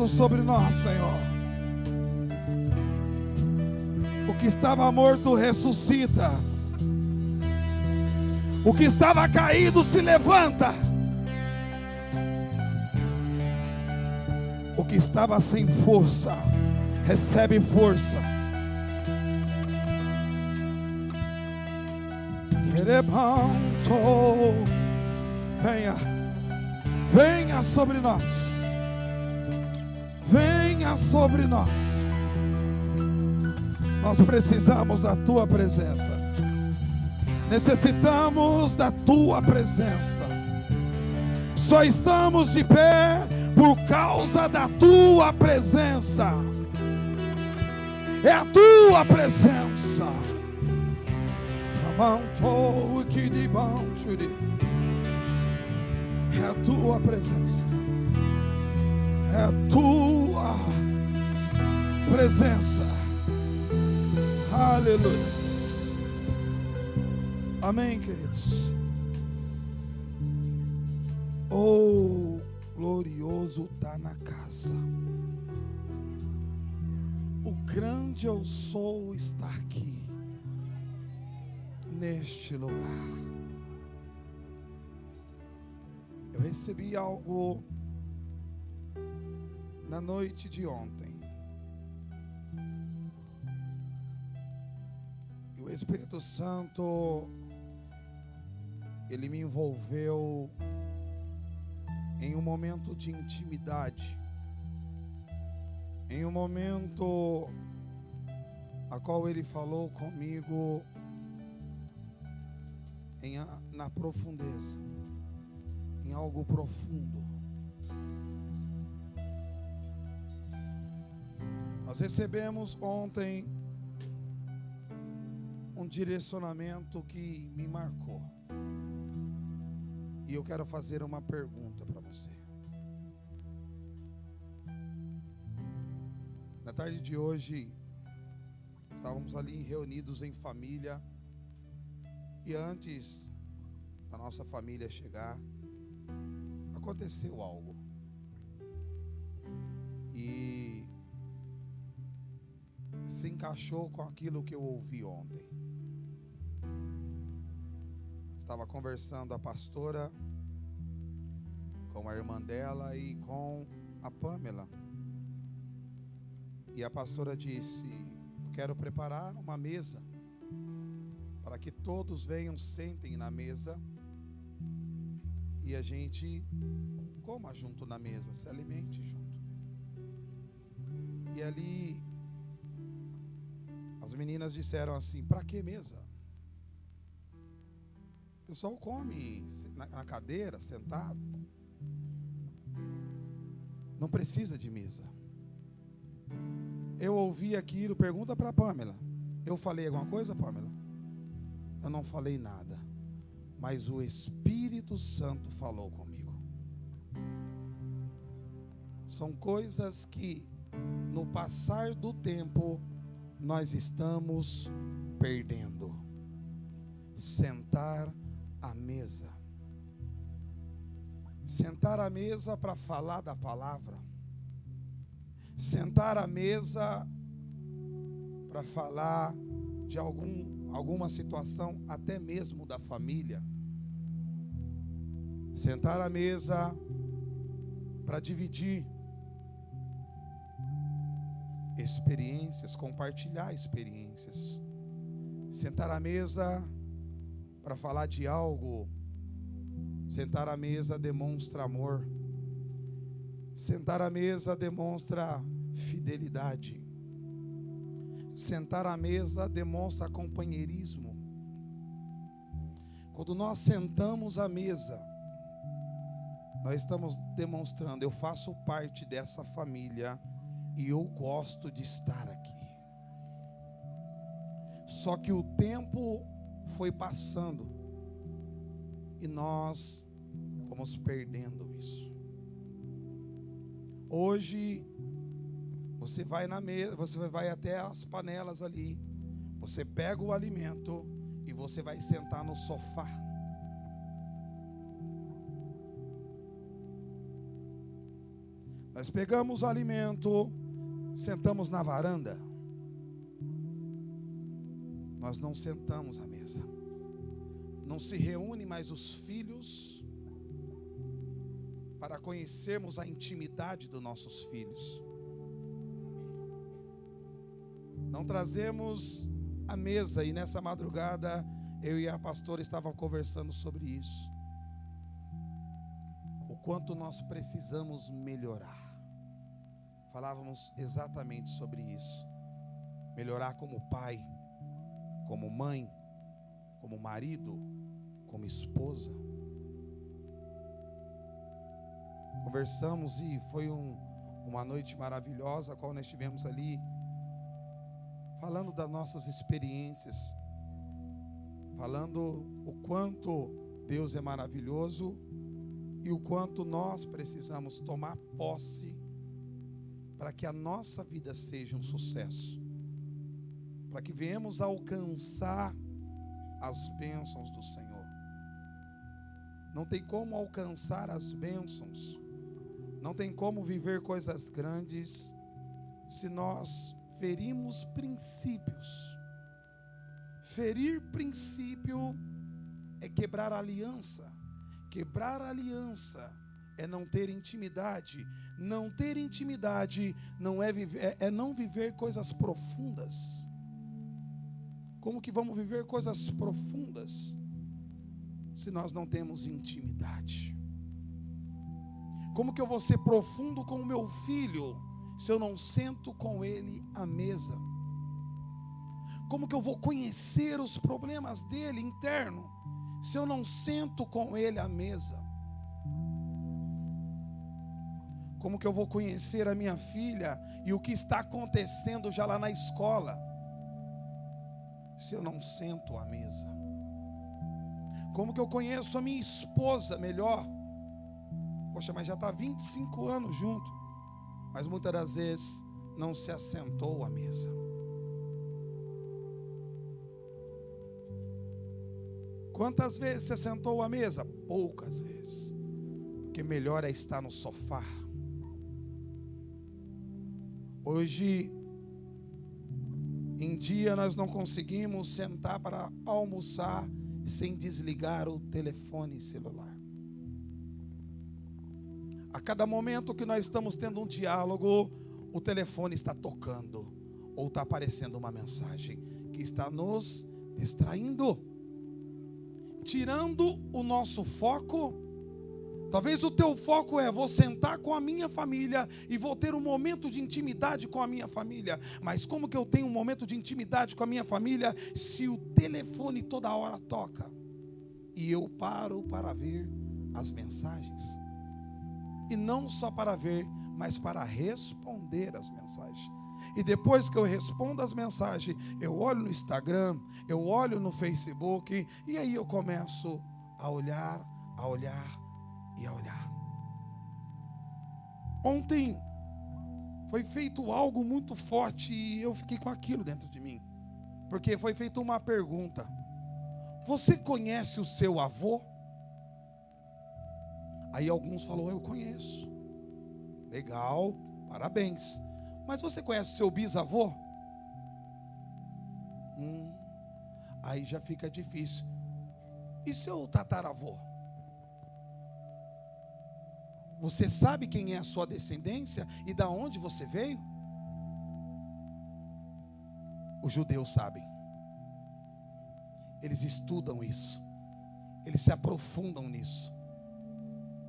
Sobre nós, Senhor. O que estava morto ressuscita. O que estava caído se levanta. O que estava sem força recebe força. Venha, venha sobre nós. Venha sobre nós. Nós precisamos da tua presença. Necessitamos da tua presença. Só estamos de pé por causa da tua presença. É a tua presença. É a tua presença. É a tua presença. Aleluia. Amém, queridos. Oh, glorioso está na casa. O grande eu sou está aqui, neste lugar. Eu recebi algo na noite de ontem. E o Espírito Santo, ele me envolveu em um momento de intimidade, em um momento a qual ele falou comigo na profundeza, em algo profundo. Nós recebemos ontem um direcionamento que me marcou. E eu quero fazer uma pergunta para você. Na tarde de hoje, estávamos ali reunidos em família. E antes da nossa família chegar, aconteceu algo. E se encaixou com aquilo que eu ouvi ontem. Estava conversando a pastora com a irmã dela e com a Pamela. E a pastora disse: eu quero preparar uma mesa para que todos venham, sentem na mesa e a gente coma junto na mesa, se alimente junto. E ali as meninas disseram assim: para que mesa? O pessoal come na cadeira, sentado. Não precisa de mesa. Eu ouvi aquilo, pergunta para a Pamela. Eu falei alguma coisa, Pamela? Eu não falei nada. Mas o Espírito Santo falou comigo. São coisas que, no passar do tempo, nós estamos perdendo. Sentar à mesa. Sentar à mesa para falar da palavra. Sentar à mesa para falar de alguma situação, até mesmo da família. Sentar à mesa para dividir experiências, compartilhar experiências. Sentar à mesa para falar de algo. Sentar à mesa demonstra amor. Sentar à mesa demonstra fidelidade. Sentar à mesa demonstra companheirismo. Quando nós sentamos à mesa, nós estamos demonstrando: eu faço parte dessa família e eu gosto de estar aqui. Só que o tempo foi passando e nós fomos perdendo isso. Hoje você vai na mesa, você vai até as panelas ali, você pega o alimento e você vai sentar no sofá. Nós pegamos o alimento, sentamos na varanda. Nós não sentamos à mesa. Não se reúne mais os filhos para conhecermos a intimidade dos nossos filhos. Não trazemos a mesa, e nessa madrugada eu e a pastora estavam conversando sobre isso. O quanto nós precisamos melhorar. Falávamos exatamente sobre isso. Melhorar como pai, como mãe, como marido, como esposa. Conversamos e foi uma noite maravilhosa, a qual nós estivemos ali falando das nossas experiências, falando o quanto Deus é maravilhoso e o quanto nós precisamos tomar posse para que a nossa vida seja um sucesso, para que venhamos a alcançar as bênçãos do Senhor. Não tem como alcançar as bênçãos, não tem como viver coisas grandes se nós ferimos princípios. Ferir princípio é quebrar a aliança. Quebrar a aliança é não ter intimidade. Não ter intimidade não é não viver coisas profundas. Como que vamos viver coisas profundas se nós não temos intimidade? Como que eu vou ser profundo com o meu filho se eu não sento com ele à mesa? Como que eu vou conhecer os problemas dele interno se eu não sento com ele à mesa? Como que eu vou conhecer a minha filha e o que está acontecendo já lá na escola se eu não sento à mesa? Como que eu conheço a minha esposa melhor? Poxa, mas já está 25 anos junto, mas muitas das vezes não se assentou à mesa. Quantas vezes você sentou à mesa? Poucas vezes, porque melhor é estar no sofá. Hoje em dia nós não conseguimos sentar para almoçar sem desligar o telefone celular. A cada momento que nós estamos tendo um diálogo, o telefone está tocando, ou está aparecendo uma mensagem que está nos distraindo, tirando o nosso foco. Talvez o teu foco é: vou sentar com a minha família e vou ter um momento de intimidade com a minha família. Mas como que eu tenho um momento de intimidade com a minha família se o telefone toda hora toca e eu paro para ver as mensagens? E não só para ver, mas para responder as mensagens. E depois que eu respondo as mensagens, eu olho no Instagram, eu olho no Facebook, e aí eu começo a olhar e a olhar. Ontem foi feito algo muito forte e eu fiquei com aquilo dentro de mim, porque foi feita uma pergunta: você conhece o seu avô? Aí alguns falaram: eu conheço. Legal, parabéns. Mas você conhece o seu bisavô? Aí já fica difícil. E seu tataravô? Você sabe quem é a sua descendência e da onde você veio? Os judeus sabem. Eles estudam isso. Eles se aprofundam nisso.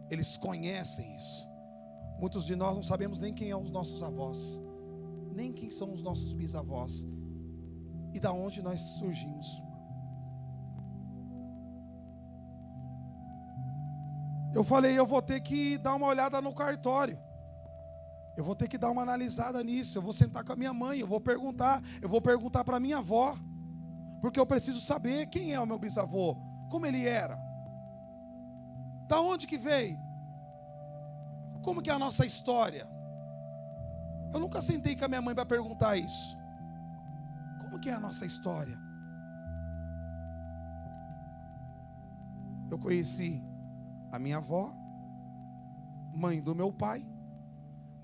Eles conhecem isso. Muitos de nós não sabemos nem quem são os nossos avós, nem quem são os nossos bisavós e da onde nós surgimos. Eu falei: eu vou ter que dar uma olhada no cartório, eu vou ter que dar uma analisada nisso, eu vou sentar com a minha mãe, eu vou perguntar para minha avó, porque eu preciso saber quem é o meu bisavô, como ele era, da onde que veio, como que é a nossa história. Eu nunca sentei com a minha mãe para perguntar isso. Como que é a nossa história? Eu conheci a minha avó, mãe do meu pai,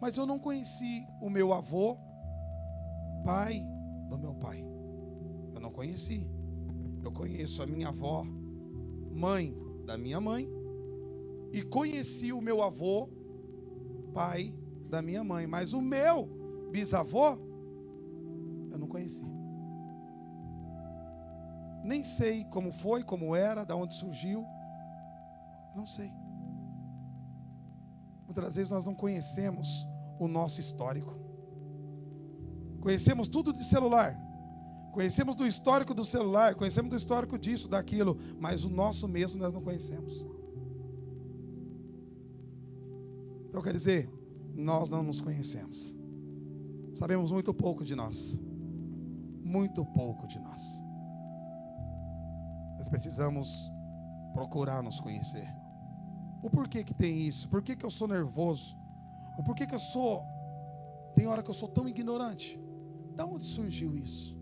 Mas eu não conheci o meu avô, pai do meu pai. Eu não conheci. Eu conheço a minha avó, mãe da minha mãe, e conheci o meu avô, pai da minha mãe. Mas o meu bisavô, eu não conheci. Nem sei como foi, como era, de onde surgiu. Não sei. Muitas das vezes nós não conhecemos o nosso histórico. Conhecemos tudo de celular. Conhecemos do histórico do celular. Conhecemos do histórico disso, daquilo. Mas o nosso mesmo nós não conhecemos. Então quer dizer, nós não nos conhecemos. Sabemos muito pouco de nós. Muito pouco de nós. Nós precisamos procurar nos conhecer. O porquê que tem isso? Por que que eu sou nervoso? O porquê que eu sou... Tem hora que eu sou tão ignorante. De onde surgiu isso?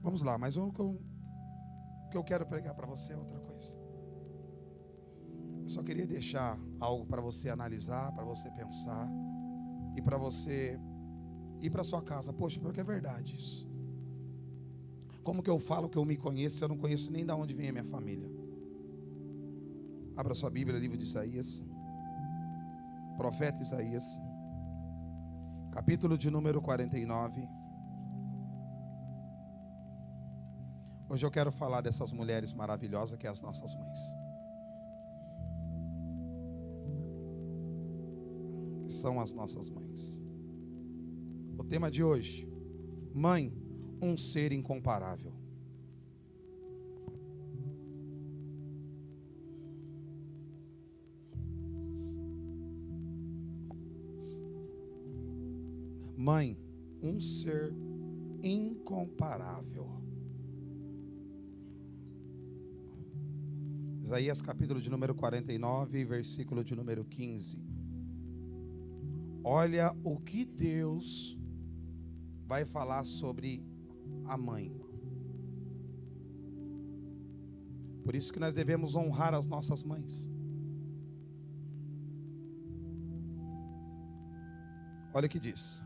Vamos lá, mas o que eu quero pregar para você é outra coisa. Eu só queria deixar algo para você analisar, para você pensar e para você ir para sua casa. Poxa, porque é verdade isso. Como que eu falo que eu me conheço se eu não conheço nem de onde vem a minha família? Abra sua Bíblia, livro de Isaías. Profeta Isaías. Capítulo de número 49. Hoje eu quero falar dessas mulheres maravilhosas que são as nossas mães. Que são as nossas mães. O tema de hoje: mãe, um ser incomparável. Mãe, um ser incomparável. Isaías capítulo de número 49, versículo de número 15. Olha o que Deus vai falar sobre a mãe. Por isso que nós devemos honrar as nossas mães. Olha o que diz: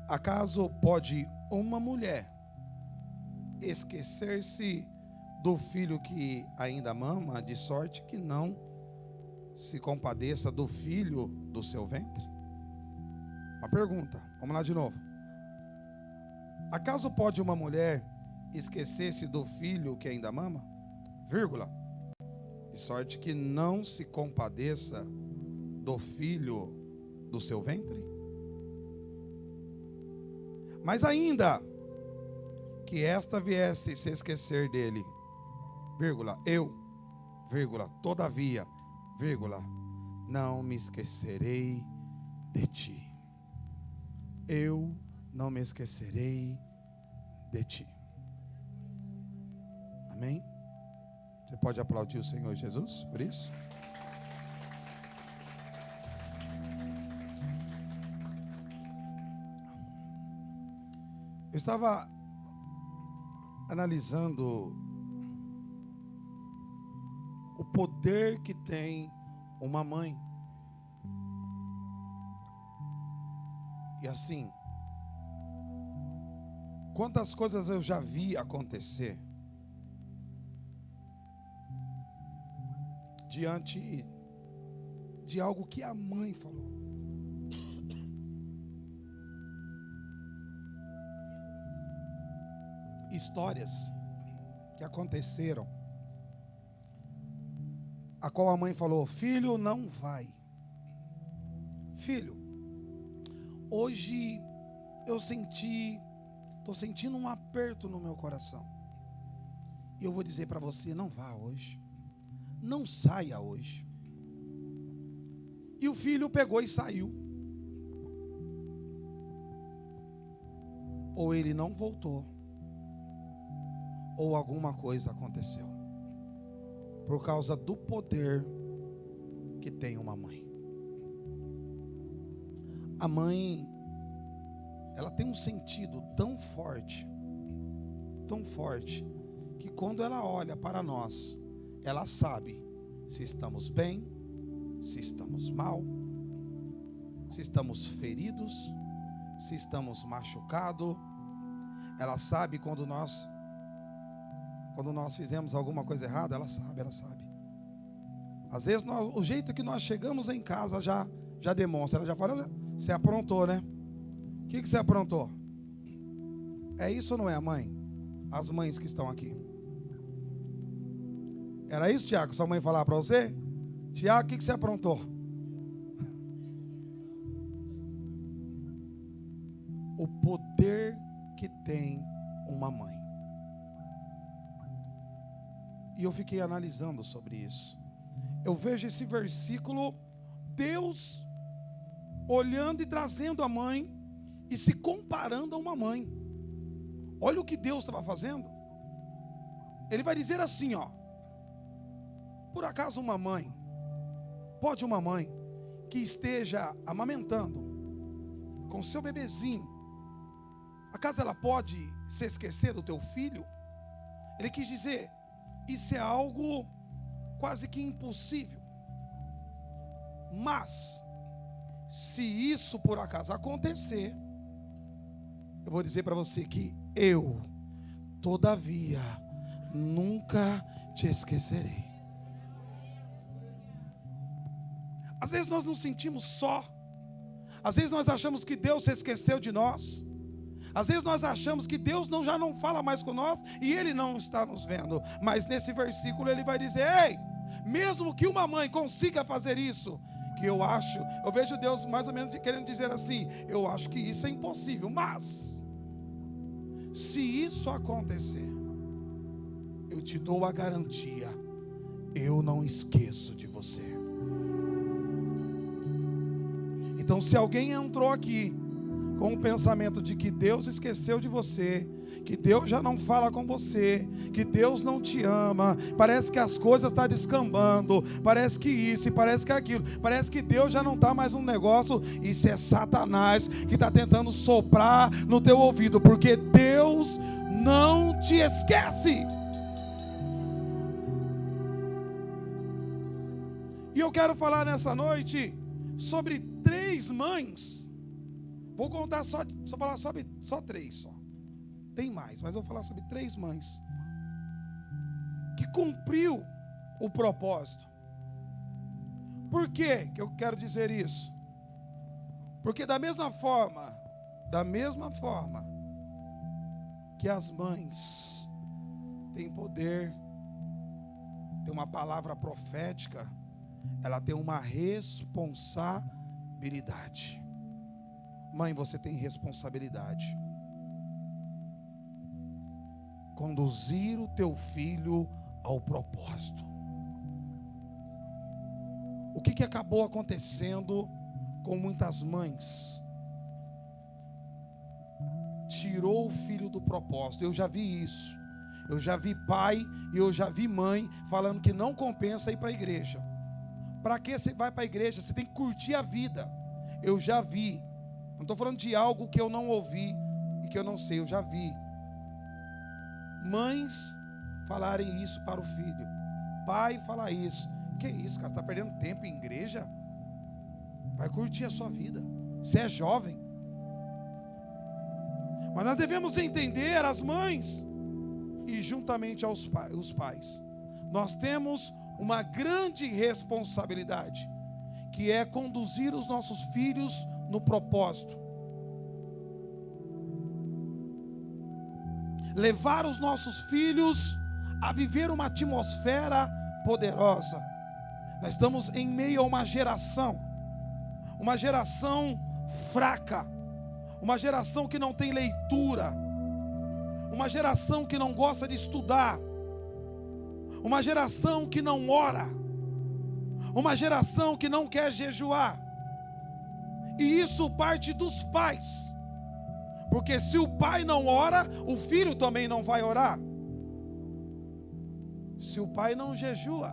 acaso pode uma mulher esquecer-se do filho que ainda mama, de sorte que não se compadeça do filho do seu ventre? Uma pergunta, vamos lá de novo. Acaso pode uma mulher esquecer-se do filho que ainda mama? Vírgula. De sorte que não se compadeça do filho do seu ventre? Mas ainda que esta viesse se esquecer dele, vírgula, eu, vírgula, todavia, vírgula, não me esquecerei de ti. Eu não me esquecerei de ti. Amém? Você pode aplaudir o Senhor Jesus por isso? Eu estava analisando o poder que tem uma mãe. E assim, quantas coisas eu já vi acontecer diante de algo que a mãe falou. Histórias que aconteceram, a qual a mãe falou: filho, não vai. Filho, hoje eu estou sentindo um aperto no meu coração. E eu vou dizer para você: não vá hoje. Não saia hoje. E o filho pegou e saiu. Ou ele não voltou, ou alguma coisa aconteceu, por causa do poder que tem uma mãe. A mãe, ela tem um sentido tão forte, que quando ela olha para nós, ela sabe se estamos bem, se estamos mal, se estamos feridos, se estamos machucados. Ela sabe quando nós fizemos alguma coisa errada, ela sabe. Às vezes o jeito que nós chegamos em casa já demonstra, ela já fala, você aprontou, né? O que você aprontou? É isso ou não é, mãe? As mães que estão aqui. Era isso, Tiago? Sua mãe falar para você? Tiago, o que você aprontou? O poder que tem uma mãe. E eu fiquei analisando sobre isso. Eu vejo esse versículo, Deus olhando e trazendo a mãe e se comparando a uma mãe. Olha o que Deus estava fazendo. Ele vai dizer assim, ó: por acaso uma mãe que esteja amamentando com seu bebezinho, acaso ela pode se esquecer do teu filho? Ele quis dizer, isso é algo quase que impossível. Mas, se isso por acaso acontecer, eu vou dizer para você que eu, todavia, nunca te esquecerei. Às vezes nós nos sentimos só. Às vezes nós achamos que Deus se esqueceu de nós. Às vezes nós achamos que Deus já não fala mais com nós e Ele não está nos vendo. Mas nesse versículo Ele vai dizer, ei, mesmo que uma mãe consiga fazer isso, que eu vejo Deus mais ou menos querendo dizer assim, eu acho que isso é impossível, mas se isso acontecer, eu te dou a garantia, eu não esqueço de você. Então, se alguém entrou aqui com o pensamento de que Deus esqueceu de você, que Deus já não fala com você, que Deus não te ama, parece que as coisas estão descambando, parece que isso e parece que aquilo, parece que Deus já não está mais um negócio, isso é Satanás que está tentando soprar no teu ouvido, porque Deus não te esquece. E eu quero falar nessa noite sobre 3 mães. Vou contar falar sobre só 3 só. Tem mais, mas eu vou falar sobre 3 mães que cumpriu o propósito. Por que eu quero dizer isso? Porque da mesma forma que as mães têm poder, tem uma palavra profética, ela tem uma responsabilidade. Mãe, você tem responsabilidade. Conduzir o teu filho ao propósito. O que acabou acontecendo com muitas mães? Tirou o filho do propósito. Eu já vi isso. Eu já vi pai e eu já vi mãe falando que não compensa ir para a igreja. Para que você vai para a igreja? Você tem que curtir a vida. Eu já vi. Não estou falando de algo que eu não ouvi e que eu não sei. Eu já vi mães falarem isso para o filho. Pai falar isso. Que isso, cara? Está perdendo tempo em igreja? Vai curtir a sua vida. Você é jovem. Mas nós devemos entender as mães e juntamente os pais. Nós temos uma grande responsabilidade, que é conduzir os nossos filhos no propósito. Levar os nossos filhos a viver uma atmosfera poderosa. Nós estamos em meio a uma geração fraca, uma geração que não tem leitura, uma geração que não gosta de estudar, uma geração que não ora, uma geração que não quer jejuar. E isso parte dos pais. Porque se o pai não ora, o filho também não vai orar. Se o pai não jejua,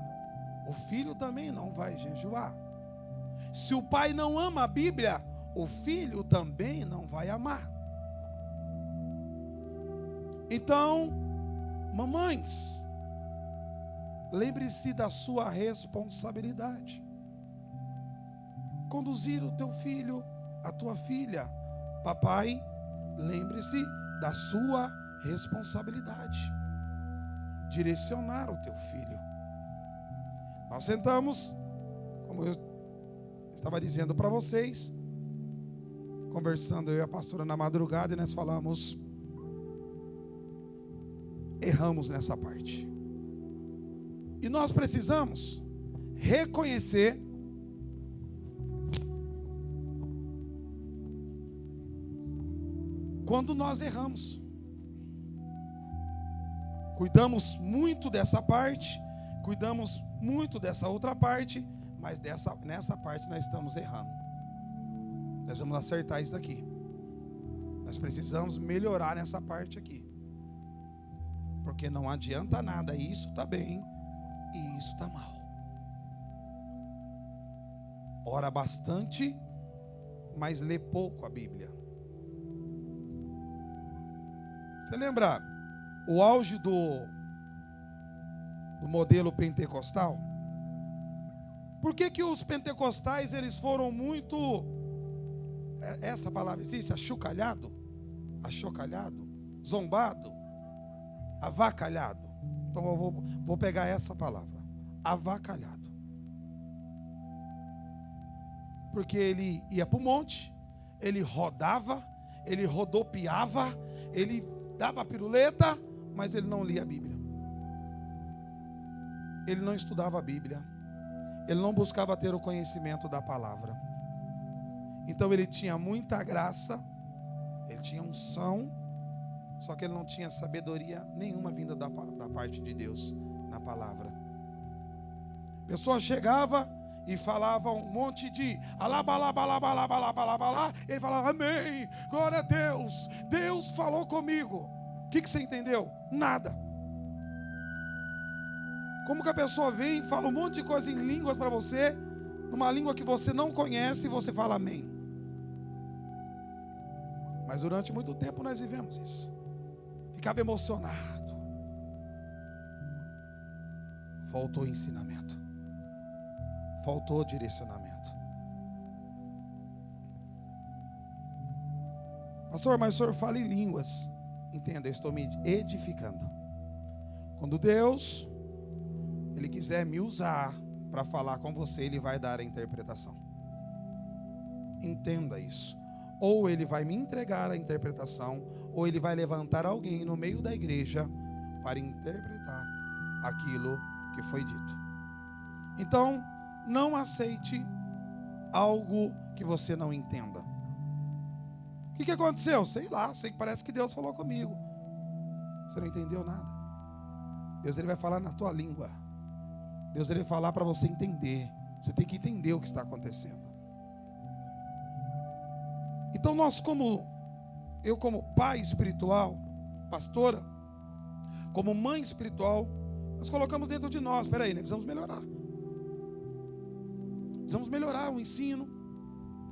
o filho também não vai jejuar. Se o pai não ama a Bíblia, o filho também não vai amar. Então, Mamães, lembre-se da sua responsabilidade. Conduzir o teu filho, a tua filha. Papai, lembre-se da sua responsabilidade. Direcionar o teu filho. Nós sentamos, como eu estava dizendo para vocês, conversando eu e a pastora na madrugada, e nós falamos, erramos nessa parte. E nós precisamos reconhecer quando nós erramos. Cuidamos muito dessa parte, cuidamos muito dessa outra parte, mas nessa parte nós estamos errando. Nós vamos acertar isso daqui. Nós precisamos melhorar nessa parte aqui. Porque não adianta nada, isso está bem e isso está mal. Ora bastante, mas lê pouco a Bíblia. Você lembra o auge do modelo pentecostal? Por que os pentecostais eles foram muito, essa palavra existe, achocalhado, zombado, avacalhado? Então eu vou pegar essa palavra, avacalhado. Porque ele ia para o monte, ele rodava, ele rodopiava, ele dava piruleta, mas ele não lia a Bíblia. Ele não estudava a Bíblia. Ele não buscava ter o conhecimento da palavra. Então ele tinha muita graça, ele tinha unção, só que ele não tinha sabedoria nenhuma vinda da parte de Deus na palavra. A pessoa chegava e falava um monte de alabalá, ele falava amém, glória a Deus, Deus falou comigo. O que você entendeu? Nada. Como que a pessoa vem e fala um monte de coisa em línguas para você, numa língua que você não conhece, e você fala amém. Mas durante muito tempo nós vivemos isso. Ficava emocionado. Faltou ensinamento. Faltou direcionamento. Pastor, mas o senhor fala em línguas. Entenda, eu estou me edificando. Quando Deus, Ele quiser me usar para falar com você, Ele vai dar a interpretação. Entenda isso. Ou Ele vai me entregar a interpretação, ou Ele vai levantar alguém no meio da igreja para interpretar aquilo que foi dito. Então, não aceite algo que você não entenda. O que aconteceu? Sei lá, sei que parece que Deus falou comigo. Você não entendeu nada. Deus ele vai falar na tua língua. Deus ele vai falar para você entender. Você tem que entender o que está acontecendo. Então eu como pai espiritual, pastora, como mãe espiritual, nós colocamos dentro de nós, espera aí, né? Precisamos melhorar. Precisamos melhorar o ensino.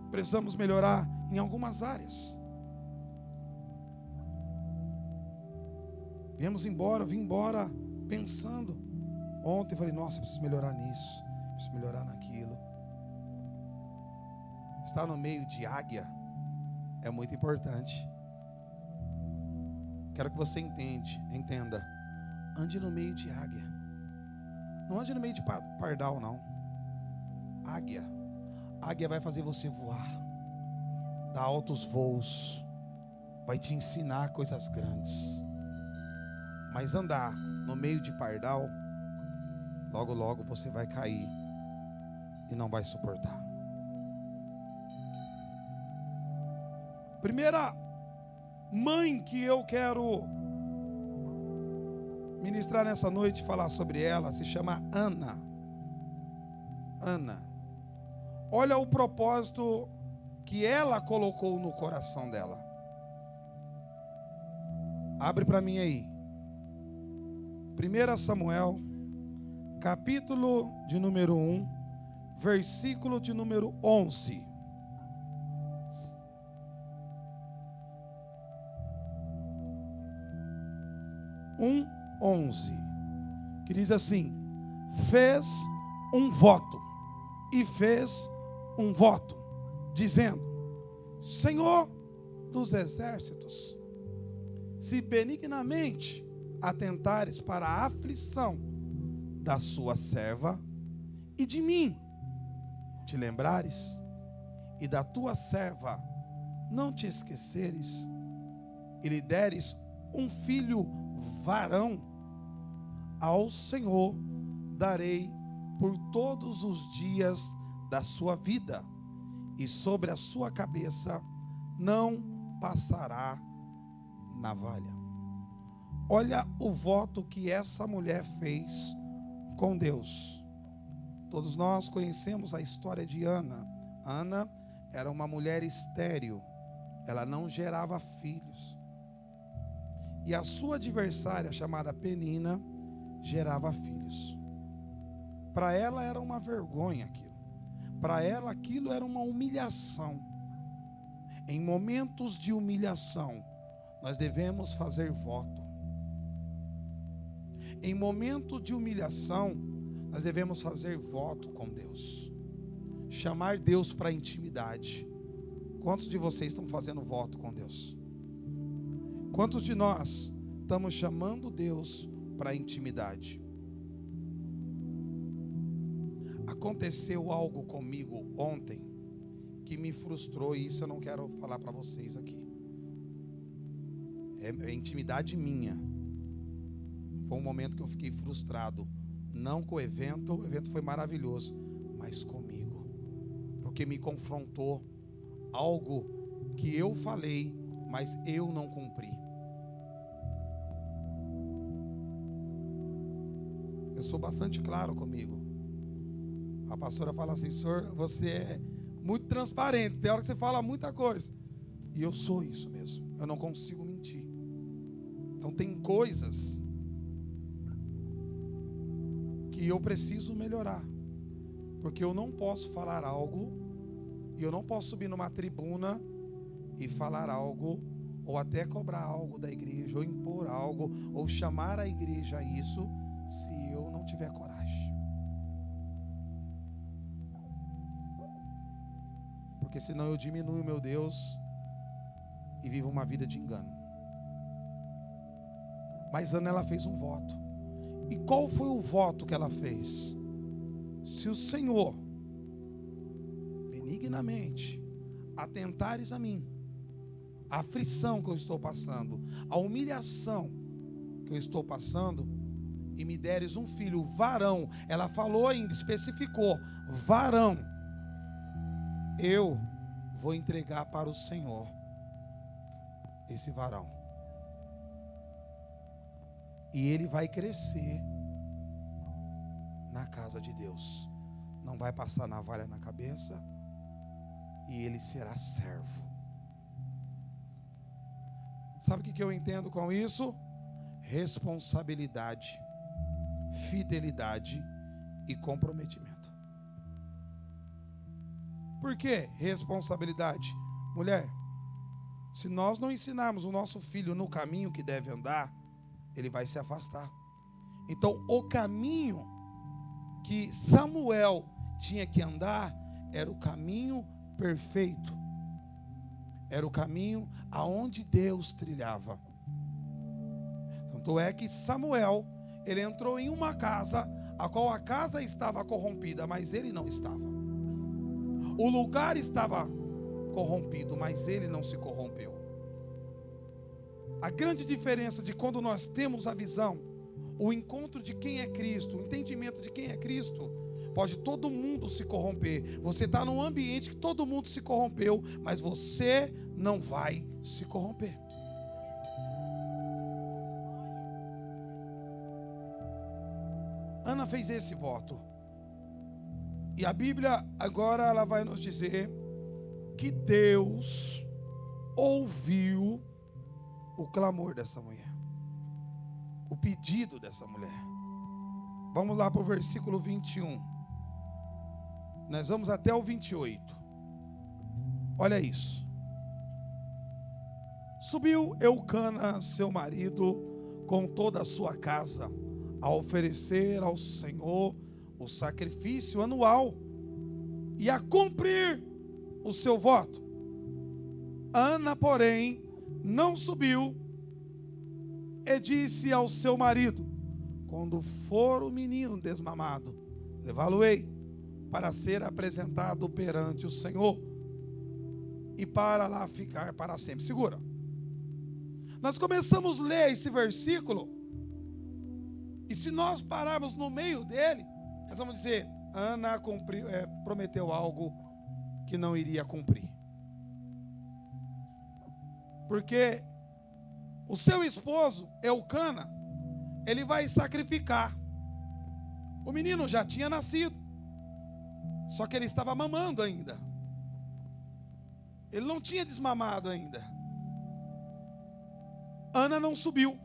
Precisamos melhorar em algumas áreas. Vim embora pensando. Ontem eu falei, nossa, eu preciso melhorar nisso, preciso melhorar naquilo. Estar no meio de águia é muito importante. Quero que você entenda. Ande no meio de águia. Não ande no meio de pardal, não. Águia. Águia vai fazer você voar, dar altos voos, vai te ensinar coisas grandes. Mas andar no meio de pardal, logo logo você vai cair e não vai suportar. Primeira mãe que eu quero ministrar nessa noite, falar sobre ela, se chama Ana. Ana. Olha o propósito que ela colocou no coração dela. Abre para mim aí. 1 Samuel, capítulo de número 1, versículo de número 11. 11, que diz assim: fez um voto, e fez um voto, dizendo: Senhor dos exércitos, se benignamente atentares para a aflição da sua serva, e de mim te lembrares, e da tua serva não te esqueceres, e lhe deres um filho varão, ao Senhor darei por todos os dias da sua vida, e sobre a sua cabeça não passará navalha. Olha o voto que essa mulher fez com Deus. Todos nós conhecemos a história de Ana. Ana era uma mulher estéril, ela não gerava filhos. E a sua adversária, chamada Penina, gerava filhos. Para ela era uma vergonha aquilo. Para ela aquilo era uma humilhação. Em momentos de humilhação, nós devemos fazer voto. Em momento de humilhação, nós devemos fazer voto com Deus. Chamar Deus para a intimidade. Quantos de vocês estão fazendo voto com Deus? Quantos de nós estamos chamando Deus para a intimidade? Aconteceu algo comigo ontem que me frustrou, e isso eu não quero falar para vocês aqui. É intimidade minha. Foi um momento que eu fiquei frustrado, não com o evento foi maravilhoso, mas comigo, porque me confrontou algo que eu falei, mas eu não cumpri. Eu sou bastante claro comigo. A pastora fala assim: senhor, você é muito transparente, tem hora que você fala muita coisa, e eu sou isso mesmo, eu não consigo mentir. Então tem coisas que eu preciso melhorar, porque eu não posso falar algo, e eu não posso subir numa tribuna e falar algo, ou até cobrar algo da igreja, ou impor algo, ou chamar a igreja a isso, se eu não tiver coragem. Porque senão eu diminuo o meu Deus e vivo uma vida de engano. Mas Ana, ela fez um voto. E qual foi o voto que ela fez? Se o Senhor benignamente atentares a mim, a aflição que eu estou passando, a humilhação que eu estou passando, e me deres um filho varão, ela falou ainda, especificou, varão, eu vou entregar para o Senhor esse varão, e ele vai crescer na casa de Deus, não vai passar navalha na cabeça, e ele será servo. Sabe o que eu entendo com isso? Responsabilidade, fidelidade e comprometimento. Por que responsabilidade? Mulher, se nós não ensinarmos o nosso filho no caminho que deve andar, ele vai se afastar. Então, o caminho que Samuel tinha que andar era o caminho perfeito. Era o caminho aonde Deus trilhava. Tanto é que Samuel, ele entrou em uma casa, a qual a casa estava corrompida, mas ele não estava. O lugar estava corrompido, mas ele não se corrompeu. A grande diferença de quando nós temos a visão, o encontro de quem é Cristo, o entendimento de quem é Cristo, pode todo mundo se corromper. Você está num ambiente que todo mundo se corrompeu, mas você não vai se corromper. Ana fez esse voto. E a Bíblia agora ela vai nos dizer que Deus ouviu o clamor dessa mulher, o pedido dessa mulher. Vamos lá para o versículo 21. Nós vamos até o 28. Olha isso. Subiu Eucana, seu marido, com toda a sua casa a oferecer ao Senhor o sacrifício anual e a cumprir o seu voto. Ana, porém, não subiu e disse ao seu marido: quando for o menino desmamado, levá-lo-ei para ser apresentado perante o Senhor e para lá ficar para sempre. Segura. Nós começamos a ler esse versículo e se nós pararmos no meio dele, nós vamos dizer: Ana prometeu algo que não iria cumprir. Porque o seu esposo, Eucana, ele vai sacrificar. O menino já tinha nascido, só que ele estava mamando ainda. Ele não tinha desmamado ainda. Ana não subiu.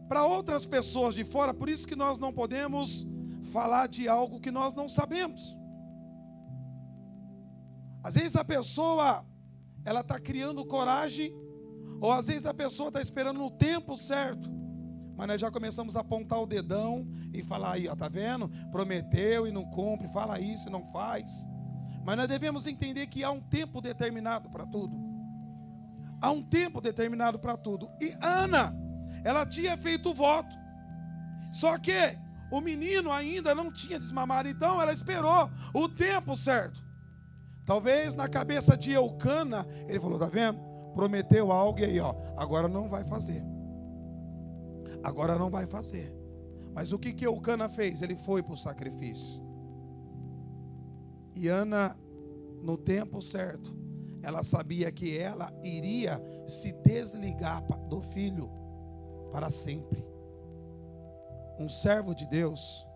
Para outras pessoas de fora, por isso que nós não podemos falar de algo que nós não sabemos. Às vezes a pessoa, ela está criando coragem, ou às vezes a pessoa está esperando no tempo certo, mas nós já começamos a apontar o dedão e falar: aí, ó, tá vendo? Prometeu e não cumpre, fala isso e não faz. Mas nós devemos entender que há um tempo determinado para tudo. Há um tempo determinado para tudo. E Ana, ela tinha feito o voto, só que o menino ainda não tinha desmamado, então ela esperou o tempo certo. Talvez na cabeça de Eucana, ele falou: tá vendo? Prometeu algo e aí, ó, agora não vai fazer. Agora não vai fazer. Mas o que Eucana fez? Ele foi para o sacrifício. E Ana, no tempo certo, ela sabia que ela iria se desligar do filho para sempre. Um servo de Deus,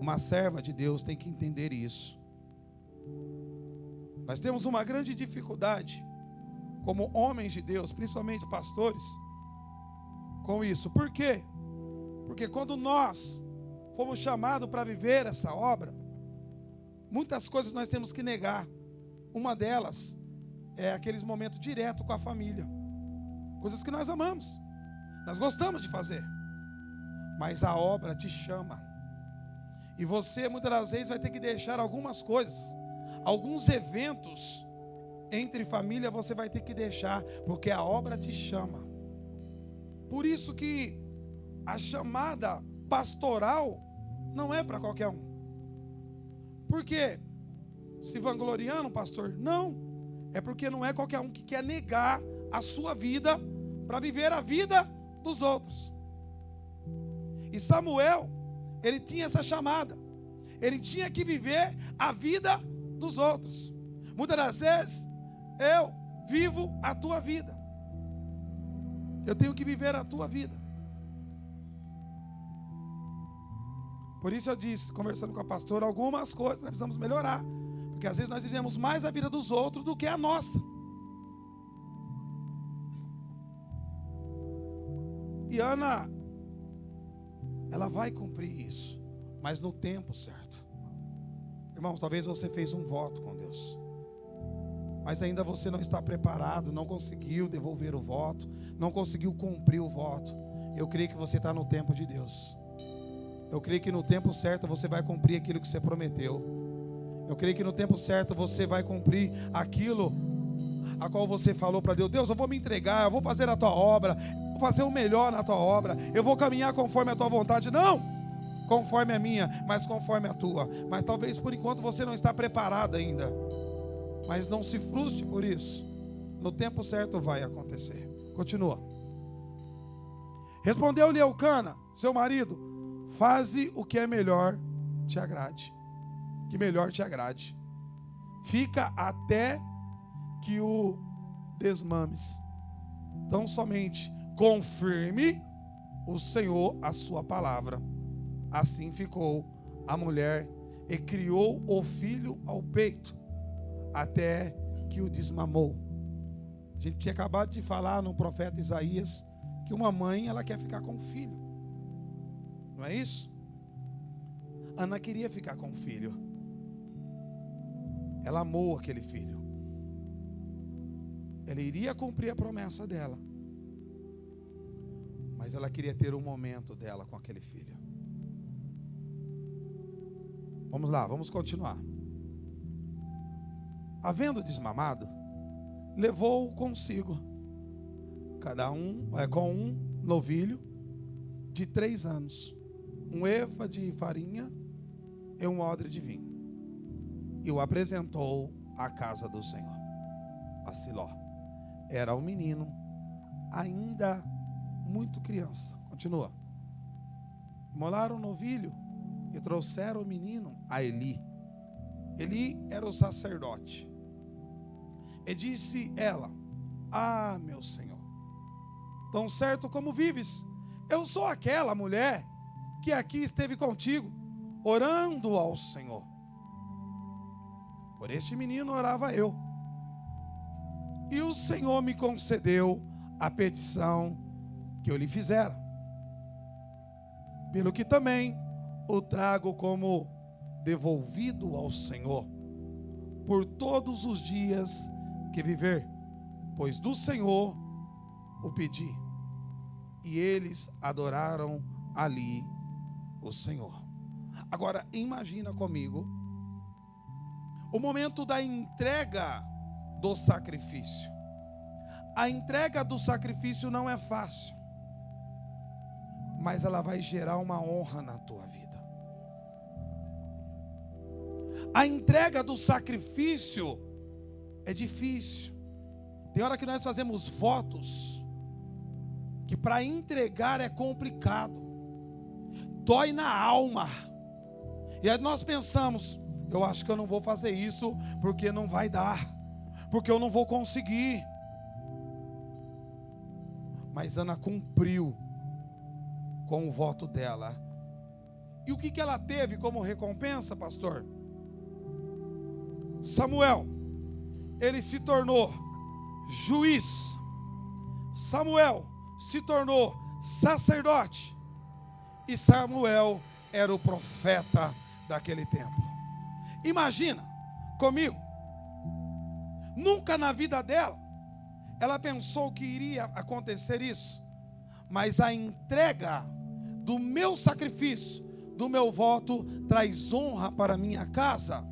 uma serva de Deus tem que entender isso. Nós temos uma grande dificuldade, como homens de Deus, principalmente pastores, com isso. Por quê? Porque quando nós fomos chamados para viver essa obra, muitas coisas nós temos que negar. Uma delas é aqueles momentos direto com a família. Coisas que nós amamos, nós gostamos de fazer. Mas a obra te chama. E você muitas das vezes vai ter que deixar algumas coisas, alguns eventos entre família você vai ter que deixar, porque a obra te chama. Por isso que a chamada pastoral não é para qualquer um. Por quê? Se vangloriando, pastor? Não. É porque não é qualquer um que quer negar a sua vida para viver a vida dos outros. E Samuel, ele tinha essa chamada. Ele tinha que viver a vida dos outros. Muitas das vezes, eu vivo a tua vida. Eu tenho que viver a tua vida. Por isso eu disse, conversando com a pastora, algumas coisas nós precisamos melhorar. Porque às vezes nós vivemos mais a vida dos outros do que a nossa. E Ana, ela vai cumprir isso, mas no tempo certo. Irmãos, talvez você fez um voto com Deus, mas ainda você não está preparado, não conseguiu devolver o voto, não conseguiu cumprir o voto. Eu creio que você está no tempo de Deus. Eu creio que no tempo certo você vai cumprir aquilo que você prometeu. Eu creio que no tempo certo você vai cumprir aquilo a qual você falou para Deus: Deus, eu vou me entregar, eu vou fazer a tua obra, vou fazer o melhor na tua obra, eu vou caminhar conforme a tua vontade. Não conforme a minha, mas conforme a tua. Mas talvez por enquanto você não está preparado ainda. Mas não se frustre por isso. No tempo certo vai acontecer. Continua. Respondeu-lhe Eucana, seu marido: faze o que é melhor te agrade. Que melhor te agrade. Fica até que o desmames. Então somente confirme o Senhor a sua palavra. Assim ficou a mulher e criou o filho ao peito, até que o desmamou. A gente tinha acabado de falar no profeta Isaías que uma mãe, ela quer ficar com o filho. Não é isso? Ana queria ficar com o filho. Ela amou aquele filho. Ela iria cumprir a promessa dela. mas ela queria ter um momento dela com aquele filho. Vamos lá, vamos continuar. Havendo desmamado, levou-o consigo, cada um com um novilho de 3 anos, um efa de farinha e um odre de vinho, e o apresentou à casa do Senhor, a Siló. Era um menino, ainda muito criança. Continua. Imolaram o novilho e trouxeram o menino a Eli. Eli era o sacerdote. E disse ela: ah, meu Senhor, tão certo como vives, eu sou aquela mulher que aqui esteve contigo, orando ao Senhor. Por este menino orava eu, e o Senhor me concedeu a petição que eu lhe fizera, pelo que também o trago como devolvido ao Senhor, por todos os dias que viver, pois do Senhor o pedi. E eles adoraram ali o Senhor. Agora imagina comigo o momento da entrega do sacrifício. A entrega do sacrifício não é fácil, mas ela vai gerar uma honra na tua vida. A entrega do sacrifício é difícil. Tem hora que nós fazemos votos que para entregar é complicado, dói na alma, e aí nós pensamos: eu acho que eu não vou fazer isso porque não vai dar, porque eu não vou conseguir. Mas Ana cumpriu com o voto dela. E o que ela teve como recompensa, pastor? Samuel, ele se tornou juiz. Samuel se tornou sacerdote. E Samuel era o profeta daquele tempo. Imagina comigo, nunca na vida dela ela pensou que iria acontecer isso, mas a entrega do meu sacrifício, do meu voto, traz honra para a minha casa.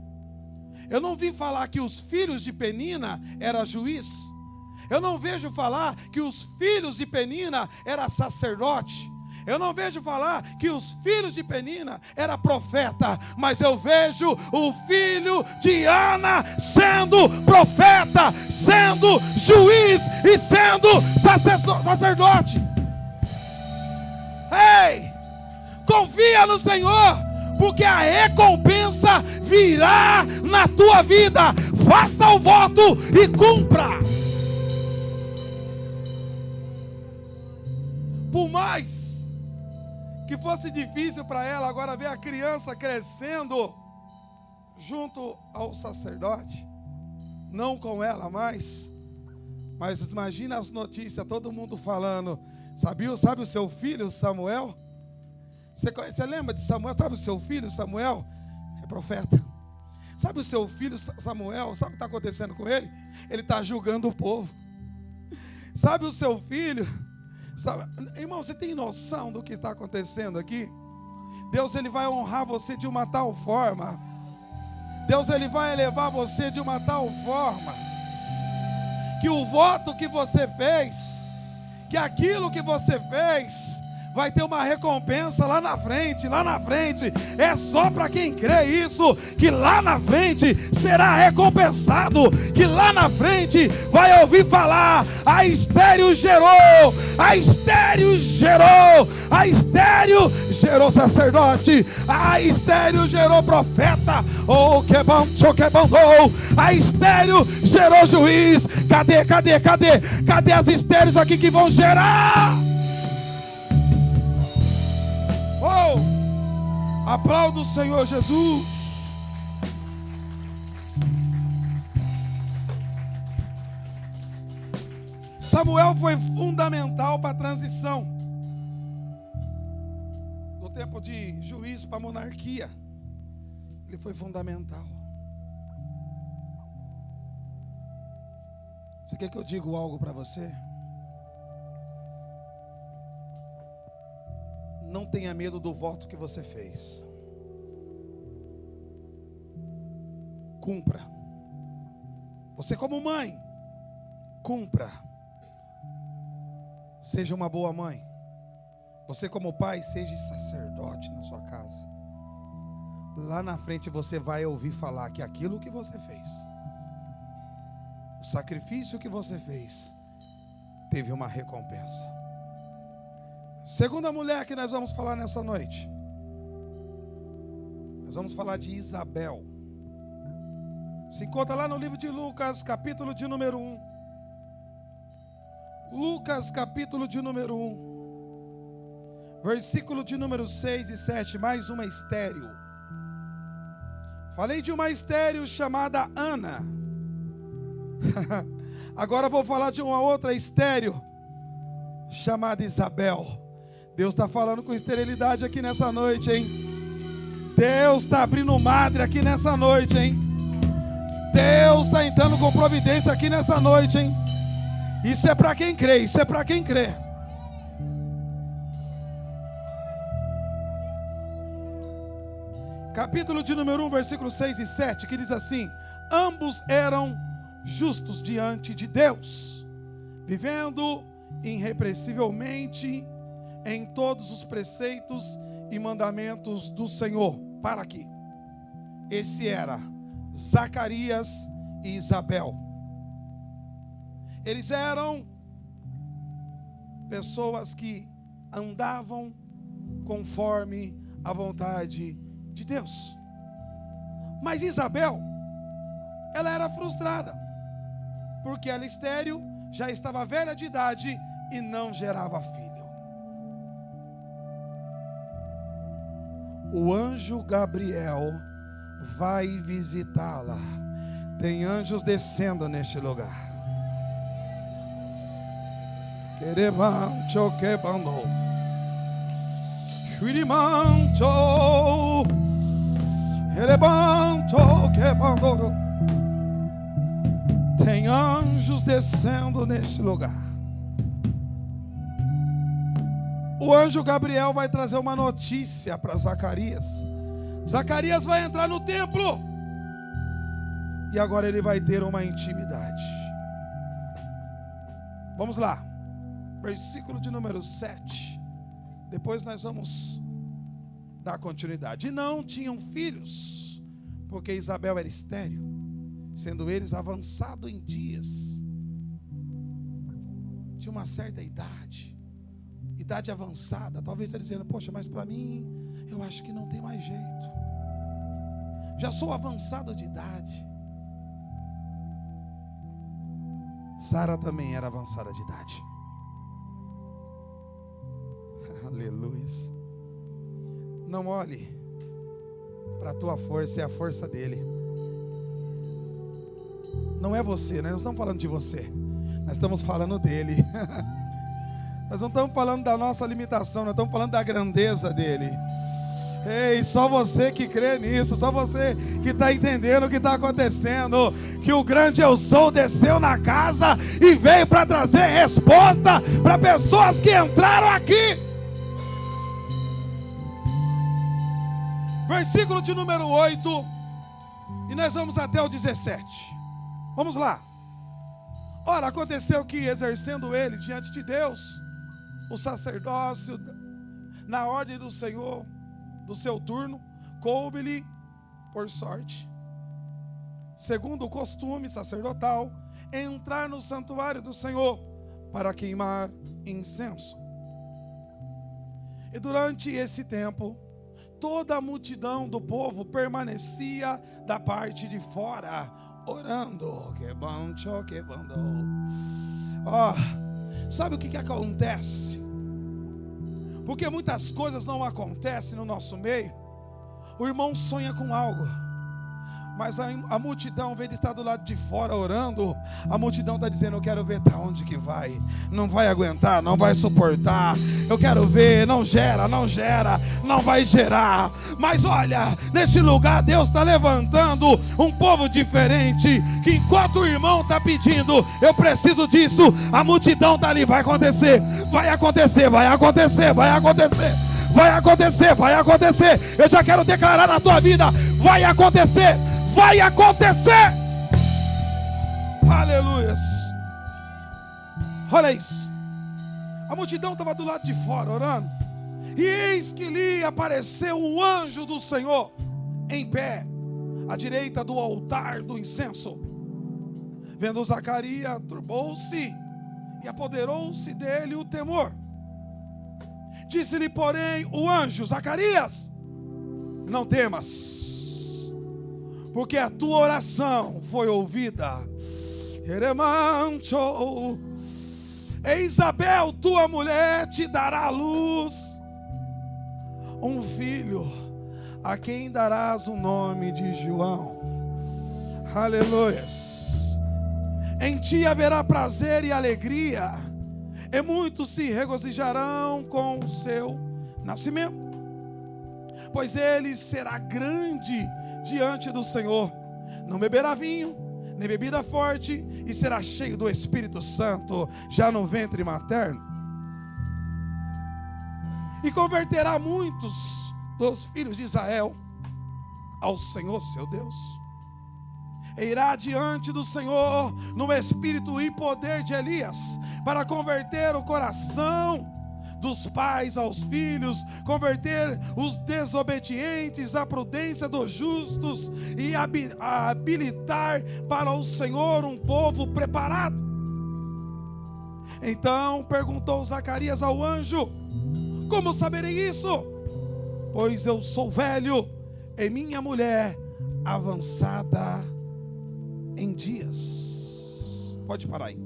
Eu não vi falar que os filhos de Penina eram juiz. Eu não vejo falar que os filhos de Penina eram sacerdote. Eu não vejo falar que os filhos de Penina eram profeta, mas eu vejo o filho de Ana sendo profeta, sendo juiz e sendo sacerdote. Ei, confia no Senhor, porque a recompensa virá na tua vida. Faça o voto e cumpra. Por mais que fosse difícil para ela agora ver a criança crescendo junto ao sacerdote, não com ela mais, mas imagina as notícias, todo mundo falando: sabe o seu filho Samuel? Você lembra de Samuel? Sabe o seu filho Samuel? É profeta. Sabe o seu filho Samuel? Sabe o que está acontecendo com ele? Ele está julgando o povo. Sabe o seu filho? Sabe, irmão, você tem noção do que está acontecendo aqui? Deus, ele vai honrar você de uma tal forma. Deus, ele vai elevar você de uma tal forma que o voto que você fez, que aquilo que você fez, vai ter uma recompensa lá na frente, lá na frente. É só para quem crê isso, que lá na frente será recompensado, que lá na frente vai ouvir falar: a Estéreo gerou, a Estéreo gerou, a Estéreo gerou sacerdote, a Estéreo gerou profeta, oh que bom, que bom, oh, a Estéreo gerou juiz. Cadê as Estéreos aqui que vão gerar? Oh, aplauda o Senhor Jesus. Samuel foi fundamental para a transição do tempo de juiz para a monarquia. Ele foi fundamental. Você quer que eu diga algo para você? não tenha medo do voto que você fez. Cumpra. Você como mãe, cumpra. Seja uma boa mãe. Você como pai, seja sacerdote na sua casa. Lá na frente você vai ouvir falar que aquilo que você fez, o sacrifício que você fez, teve uma recompensa. Segunda mulher que nós vamos falar nessa noite, nós vamos falar de Isabel. Se encontra lá no livro de Lucas, capítulo de número 1. Lucas, capítulo de número 1, versículo de número 6 e 7, mais uma estéril. Falei de uma estéril chamada Ana. Agora vou falar de uma outra estéril chamada Isabel. Deus está falando com esterilidade aqui nessa noite, hein? Deus está abrindo madre aqui nessa noite, hein? Deus está entrando com providência aqui nessa noite, hein? Isso é para quem crê, isso é para quem crê. Capítulo de número 1, versículo 6 e 7, que diz assim: ambos eram justos diante de Deus, vivendo irrepreensivelmente em todos os preceitos e mandamentos do Senhor. Para aqui. Esse era Zacarias e Isabel. Eles eram pessoas que andavam conforme a vontade de Deus. Mas Isabel, ela era frustrada, porque ela estéril, já estava velha de idade e não gerava filho. O anjo Gabriel vai visitá-la. Tem anjos descendo neste lugar. Queremancho quebando, Shurimancho, Queremancho quebando. Tem anjos descendo neste lugar. O anjo Gabriel vai trazer uma notícia para Zacarias. Zacarias vai entrar no templo. E agora ele vai ter uma intimidade. Vamos lá. Versículo de número 7. Depois nós vamos dar continuidade. E não tinham filhos, porque Isabel era estéril, sendo eles avançados em dias, de uma certa idade avançada. Talvez está dizendo: poxa, mas para mim, eu acho que não tem mais jeito. Já sou avançado de idade. Sara também era avançada de idade. Aleluia. Não olhe para a tua força, é a força dele. Não é você, né? Nós não estamos falando de você, nós estamos falando dele. Nós não estamos falando da nossa limitação, nós estamos falando da grandeza dele. Ei, só você que crê nisso, só você que está entendendo o que está acontecendo, que o grande eu sou desceu na casa e veio para trazer resposta para pessoas que entraram aqui. Versículo de número 8, e nós vamos até o 17. Vamos lá. Ora, aconteceu que, exercendo ele diante de Deus o sacerdócio na ordem do Senhor, do seu turno, coube-lhe por sorte, segundo o costume sacerdotal, entrar no santuário do Senhor para queimar incenso. E durante esse tempo, toda a multidão do povo permanecia da parte de fora, orando. Sabe o que acontece? Porque muitas coisas não acontecem no nosso meio. O irmão sonha com algo, mas a multidão, em vez de estar do lado de fora orando, a multidão está dizendo: eu quero ver até onde que vai. Não vai aguentar, não vai suportar. Eu quero ver, não gera, não vai gerar. Mas olha, neste lugar Deus está levantando um povo diferente, que enquanto o irmão está pedindo, eu preciso disso, a multidão está ali: vai acontecer, vai acontecer, vai acontecer, vai acontecer. vai acontecer, vai acontecer. Eu já quero declarar na tua vida: vai acontecer, vai acontecer. Aleluias. Olha isso. A multidão estava do lado de fora orando, e eis que lhe apareceu um anjo do Senhor em pé à direita do altar do incenso. Vendo Zacarias, turbou-se e apoderou-se dele o temor. Disse-lhe, porém, o anjo: Zacarias, não temas, porque a tua oração foi ouvida. E Isabel, tua mulher, te dará à luz um filho, a quem darás o nome de João. Aleluias. Em ti haverá prazer e alegria, e muitos se regozijarão com o seu nascimento, pois ele será grande diante do Senhor. Não beberá vinho, nem bebida forte, e será cheio do Espírito Santo, já no ventre materno. E converterá muitos dos filhos de Israel ao Senhor seu Deus. E irá diante do Senhor no espírito e poder de Elias, para converter o coração dos pais aos filhos, converter os desobedientes à prudência dos justos, e habilitar para o Senhor um povo preparado. Então perguntou Zacarias ao anjo: como saberei isso? Pois eu sou velho e minha mulher avançada em dias. Pode parar aí.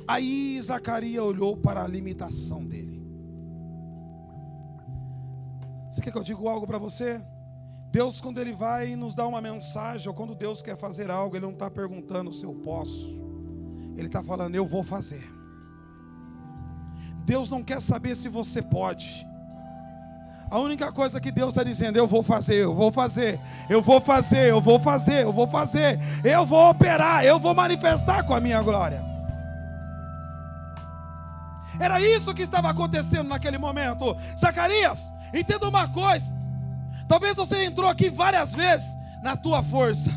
Aí Zacarias olhou para a limitação dele. Você quer que eu diga algo para você? Deus, quando Ele vai nos dar uma mensagem, ou quando Deus quer fazer algo, Ele não está perguntando se eu posso. Ele está falando: eu vou fazer. Deus não quer saber se você pode. A única coisa que Deus está dizendo: eu vou fazer, eu vou fazer, eu vou fazer, eu vou fazer, eu vou fazer, eu vou operar, eu vou manifestar com a minha glória. Era isso que estava acontecendo naquele momento. Zacarias, entenda uma coisa: talvez você entrou aqui várias vezes na tua força,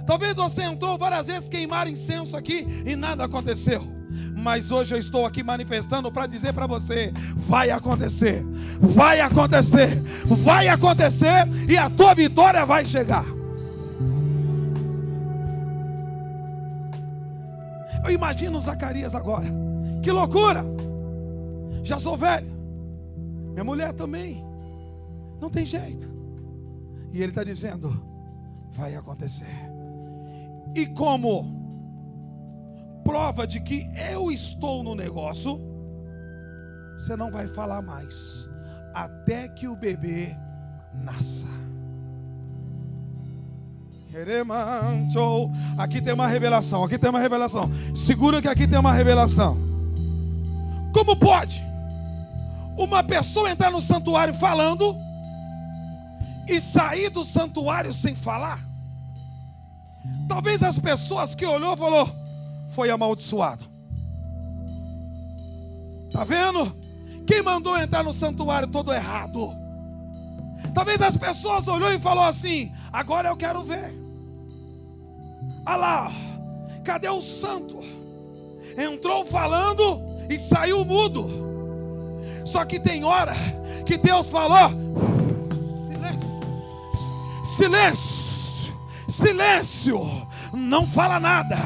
talvez você entrou várias vezes queimar incenso aqui e nada aconteceu. Mas hoje eu estou aqui manifestando para dizer para você: vai acontecer, vai acontecer, vai acontecer, e a tua vitória vai chegar. Eu imagino Zacarias agora: que loucura, já sou velho, minha mulher também, não tem jeito. E ele está dizendo: vai acontecer. E como prova de que eu estou no negócio, você não vai falar mais até que o bebê nasça. Aqui tem uma revelação, aqui tem uma revelação. Segura que aqui tem uma revelação. Como pode uma pessoa entrar no santuário falando e sair do santuário sem falar? Talvez as pessoas que olhou falou: foi amaldiçoado. Tá vendo? Quem mandou entrar no santuário todo errado? Talvez as pessoas olhou e falou assim: agora eu quero ver. Ah lá, cadê o santo? Entrou falando e saiu mudo. Só que tem hora que Deus falou: silêncio, silêncio, não fala nada,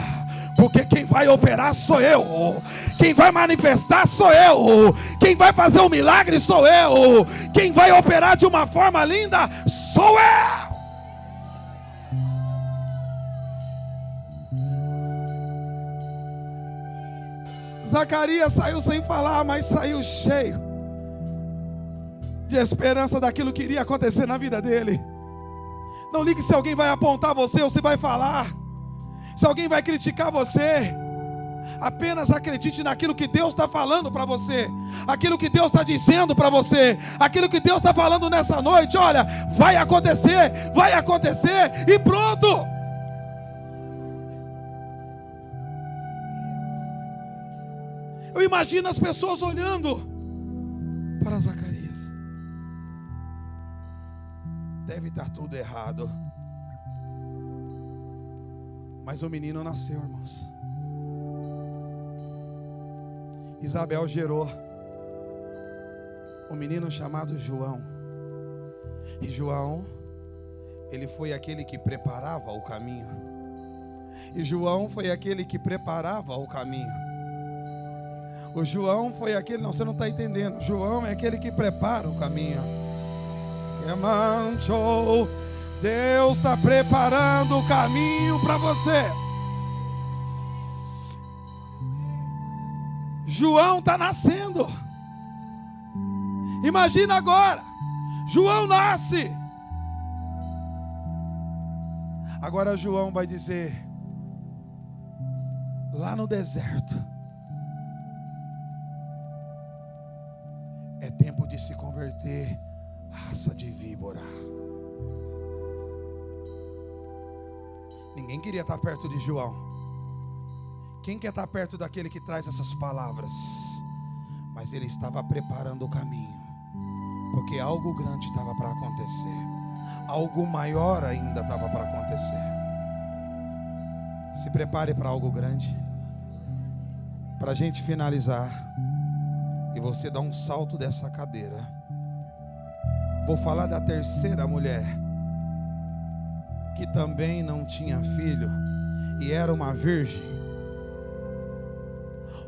porque quem vai operar sou eu, quem vai manifestar sou eu, quem vai fazer um milagre sou eu, quem vai operar de uma forma linda sou eu. Zacarias saiu sem falar, mas saiu cheio de esperança daquilo que iria acontecer na vida dele. Não ligue se alguém vai apontar você ou se vai falar, se alguém vai criticar você. Apenas acredite naquilo que Deus está falando para você, aquilo que Deus está dizendo para você, aquilo que Deus está falando nessa noite. Olha, vai acontecer e pronto. Eu imagino as pessoas olhando para Zacarias. Deve estar tudo errado, mas o menino nasceu, irmãos. Isabel gerou um menino chamado João. E João, ele foi aquele que preparava o caminho. E João foi aquele que preparava o caminho. O João foi aquele, não, você não está entendendo. João é aquele que prepara o caminho. Deus está preparando o caminho para você. João está nascendo. Imagina agora, João nasce. Agora João vai dizer, lá no deserto, é tempo de se converter, raça de víbora. Ninguém queria estar perto de João. Quem quer estar perto daquele que traz essas palavras? Mas ele estava preparando o caminho, porque algo grande estava para acontecer. Algo maior ainda estava para acontecer. Se prepare para algo grande. Para a gente finalizar, e você dar um salto dessa cadeira, vou falar da terceira mulher, que também não tinha filho, e era uma virgem.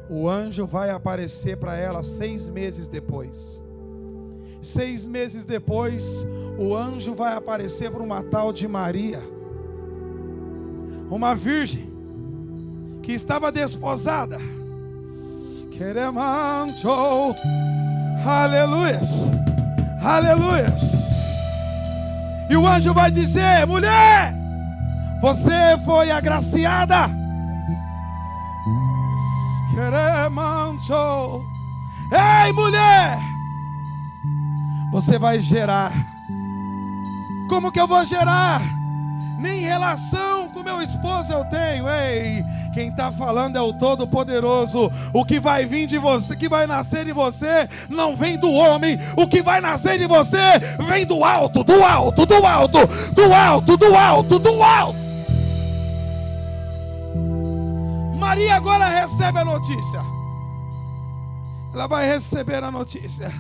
O anjo vai aparecer para ela 6 meses depois. 6 meses depois, o anjo vai aparecer para uma tal de Maria, uma virgem, que estava desposada. Queremancho, aleluias, aleluias. E o anjo vai dizer: mulher, você foi agraciada. Queremancho, ei mulher, você vai gerar. Como que eu vou gerar? Nem relação com meu esposo eu tenho. Ei, quem está falando é o Todo-Poderoso. O que vai vir de você, que vai nascer de você, não vem do homem. O que vai nascer de você vem do alto, do alto, do alto, do alto, do alto, do alto. Maria agora recebe a notícia. Ela vai receber a notícia.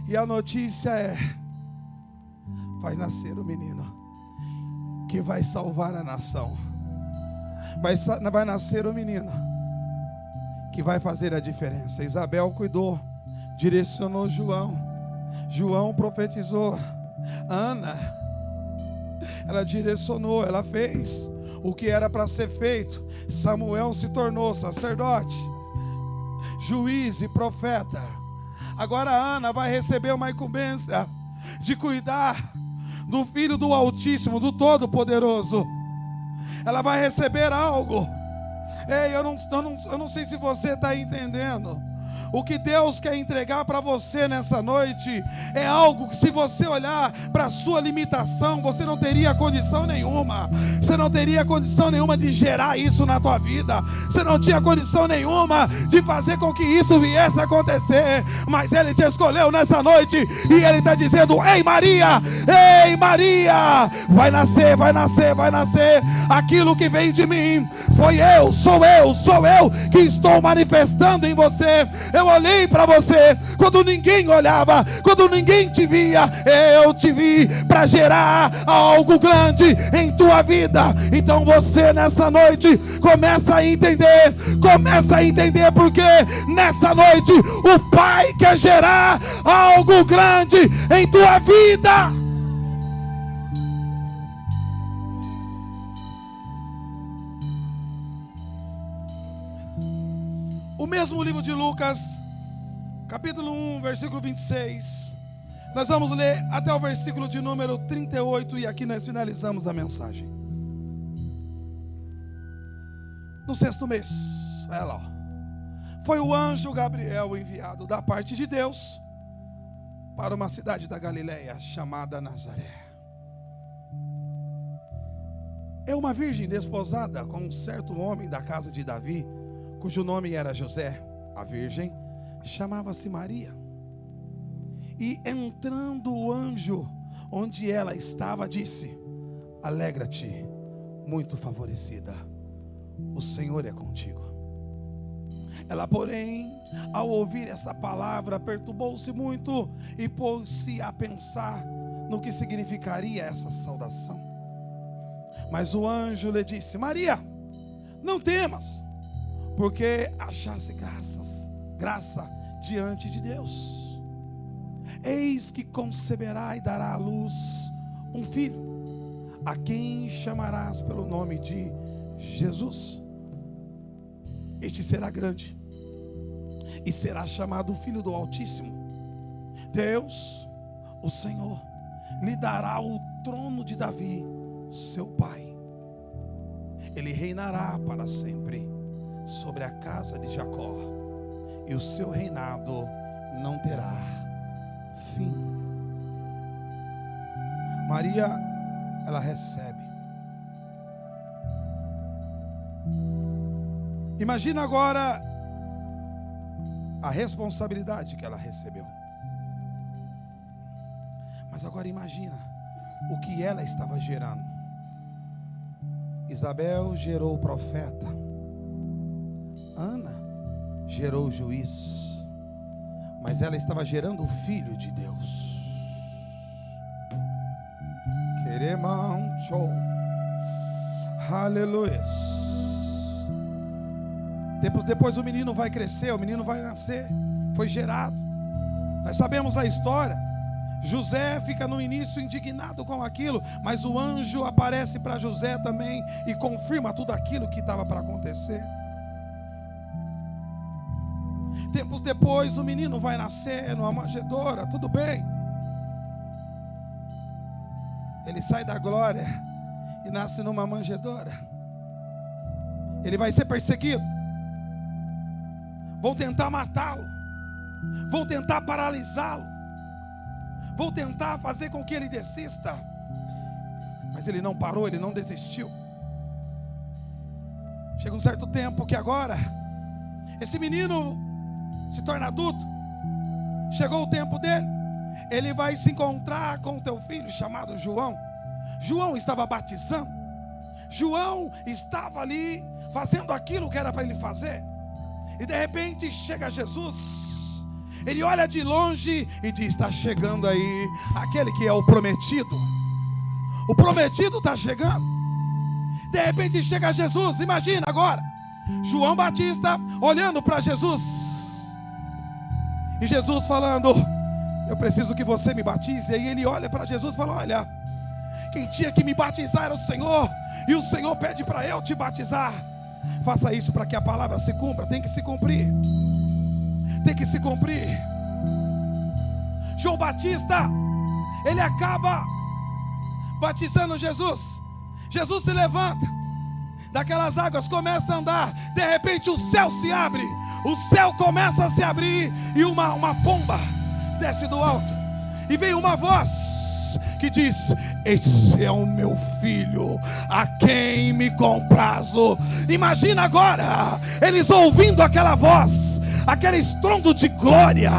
E a notícia é: vai nascer o menino que vai salvar a nação. Vai nascer o menino que vai fazer a diferença. Isabel cuidou, direcionou João. João profetizou. Ana, ela direcionou, ela fez o que era para ser feito. Samuel se tornou sacerdote, juiz e profeta. Agora Ana vai receber uma incumbência de cuidar do Filho do Altíssimo, do Todo-Poderoso. Ela vai receber algo. Ei, eu não sei se você está entendendo. O que Deus quer entregar para você nessa noite é algo que, se você olhar para a sua limitação, você não teria condição nenhuma. Você não teria condição nenhuma de gerar isso na tua vida. Você não tinha condição nenhuma de fazer com que isso viesse a acontecer. Mas Ele te escolheu nessa noite e Ele está dizendo: ei Maria, vai nascer, vai nascer, vai nascer. Aquilo que vem de mim foi eu, sou eu que estou manifestando em você. Eu olhei para você quando ninguém olhava, quando ninguém te via. Eu te vi para gerar algo grande em tua vida. Então você nessa noite começa a entender, porque nessa noite o Pai quer gerar algo grande em tua vida. O mesmo livro de Lucas, capítulo 1, versículo 26. Nós vamos ler até o versículo de número 38 e aqui nós finalizamos a mensagem. No 6º mês, olha lá, foi o anjo Gabriel enviado da parte de Deus para uma cidade da Galileia chamada Nazaré. É uma virgem desposada com um certo homem da casa de Davi, cujo nome era José. A virgem chamava-se Maria. E entrando o anjo onde ela estava, disse: alegra-te, muito favorecida, o Senhor é contigo. Ela, porém, ao ouvir essa palavra, perturbou-se muito e pôs-se a pensar no que significaria essa saudação. Mas o anjo lhe disse: Maria, não temas, porque achaste graça diante de Deus. Eis que conceberá e dará à luz um filho, a quem chamarás pelo nome de Jesus. Este será grande e será chamado Filho do Altíssimo. Deus, o Senhor, lhe dará o trono de Davi, seu pai. Ele reinará para sempre sobre a casa de Jacó, e o seu reinado não terá fim. Maria, ela recebe. Imagina agora a responsabilidade que ela recebeu. Mas agora imagina o que ela estava gerando. Isabel gerou o profeta, Ana gerou o juiz, mas ela estava gerando o Filho de Deus. Aleluia. Tempos depois o menino vai crescer, o menino vai nascer, foi gerado. Nós sabemos a história. José fica no início indignado com aquilo, mas o anjo aparece para José também e confirma tudo aquilo que estava para acontecer. Tempos depois o menino vai nascer numa manjedoura, tudo bem. Ele sai da glória e nasce numa manjedoura. Ele vai ser perseguido. Vão tentar matá-lo, vão tentar paralisá-lo, vão tentar fazer com que ele desista, mas ele não parou, ele não desistiu. Chega um certo tempo que agora esse menino se torna adulto. Chegou o tempo dele. Ele vai se encontrar com o teu filho chamado João. João estava batizando. João estava ali fazendo aquilo que era para ele fazer. E de repente chega Jesus. Ele olha de longe e diz: está chegando aí aquele que é o prometido. O prometido está chegando. De repente chega Jesus. Imagina agora João Batista olhando para Jesus, e Jesus falando: eu preciso que você me batize. E aí ele olha para Jesus e fala: olha, quem tinha que me batizar era o Senhor, e o Senhor pede para eu te batizar. Faça isso para que a palavra se cumpra. Tem que se cumprir. Tem que se cumprir. João Batista, ele acaba batizando Jesus. Jesus se levanta daquelas águas, começa a andar. De repente o céu se abre. O céu começa a se abrir e uma pomba desce do alto. E vem uma voz que diz: esse é o meu filho, a quem me comprazo. Imagina agora eles ouvindo aquela voz, aquele estrondo de glória.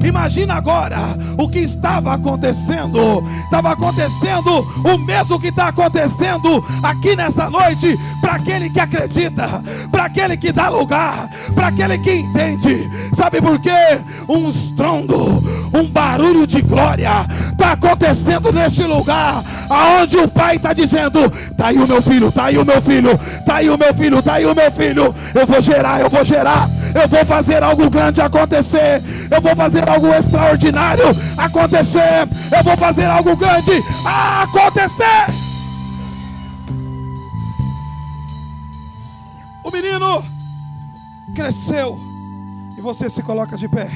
Imagina agora o que estava acontecendo. Estava acontecendo o mesmo que está acontecendo aqui nessa noite, para aquele que acredita, para aquele que dá lugar, para aquele que entende. Sabe por quê? Um estrondo, um barulho de glória está acontecendo neste lugar, aonde o Pai está dizendo: está aí o meu filho, está aí o meu filho, está aí o meu filho, está aí o meu filho. Eu vou gerar, eu vou fazer algo grande acontecer, eu vou fazer algo extraordinário acontecer, eu vou fazer algo grande acontecer. O menino cresceu e você se coloca de pé.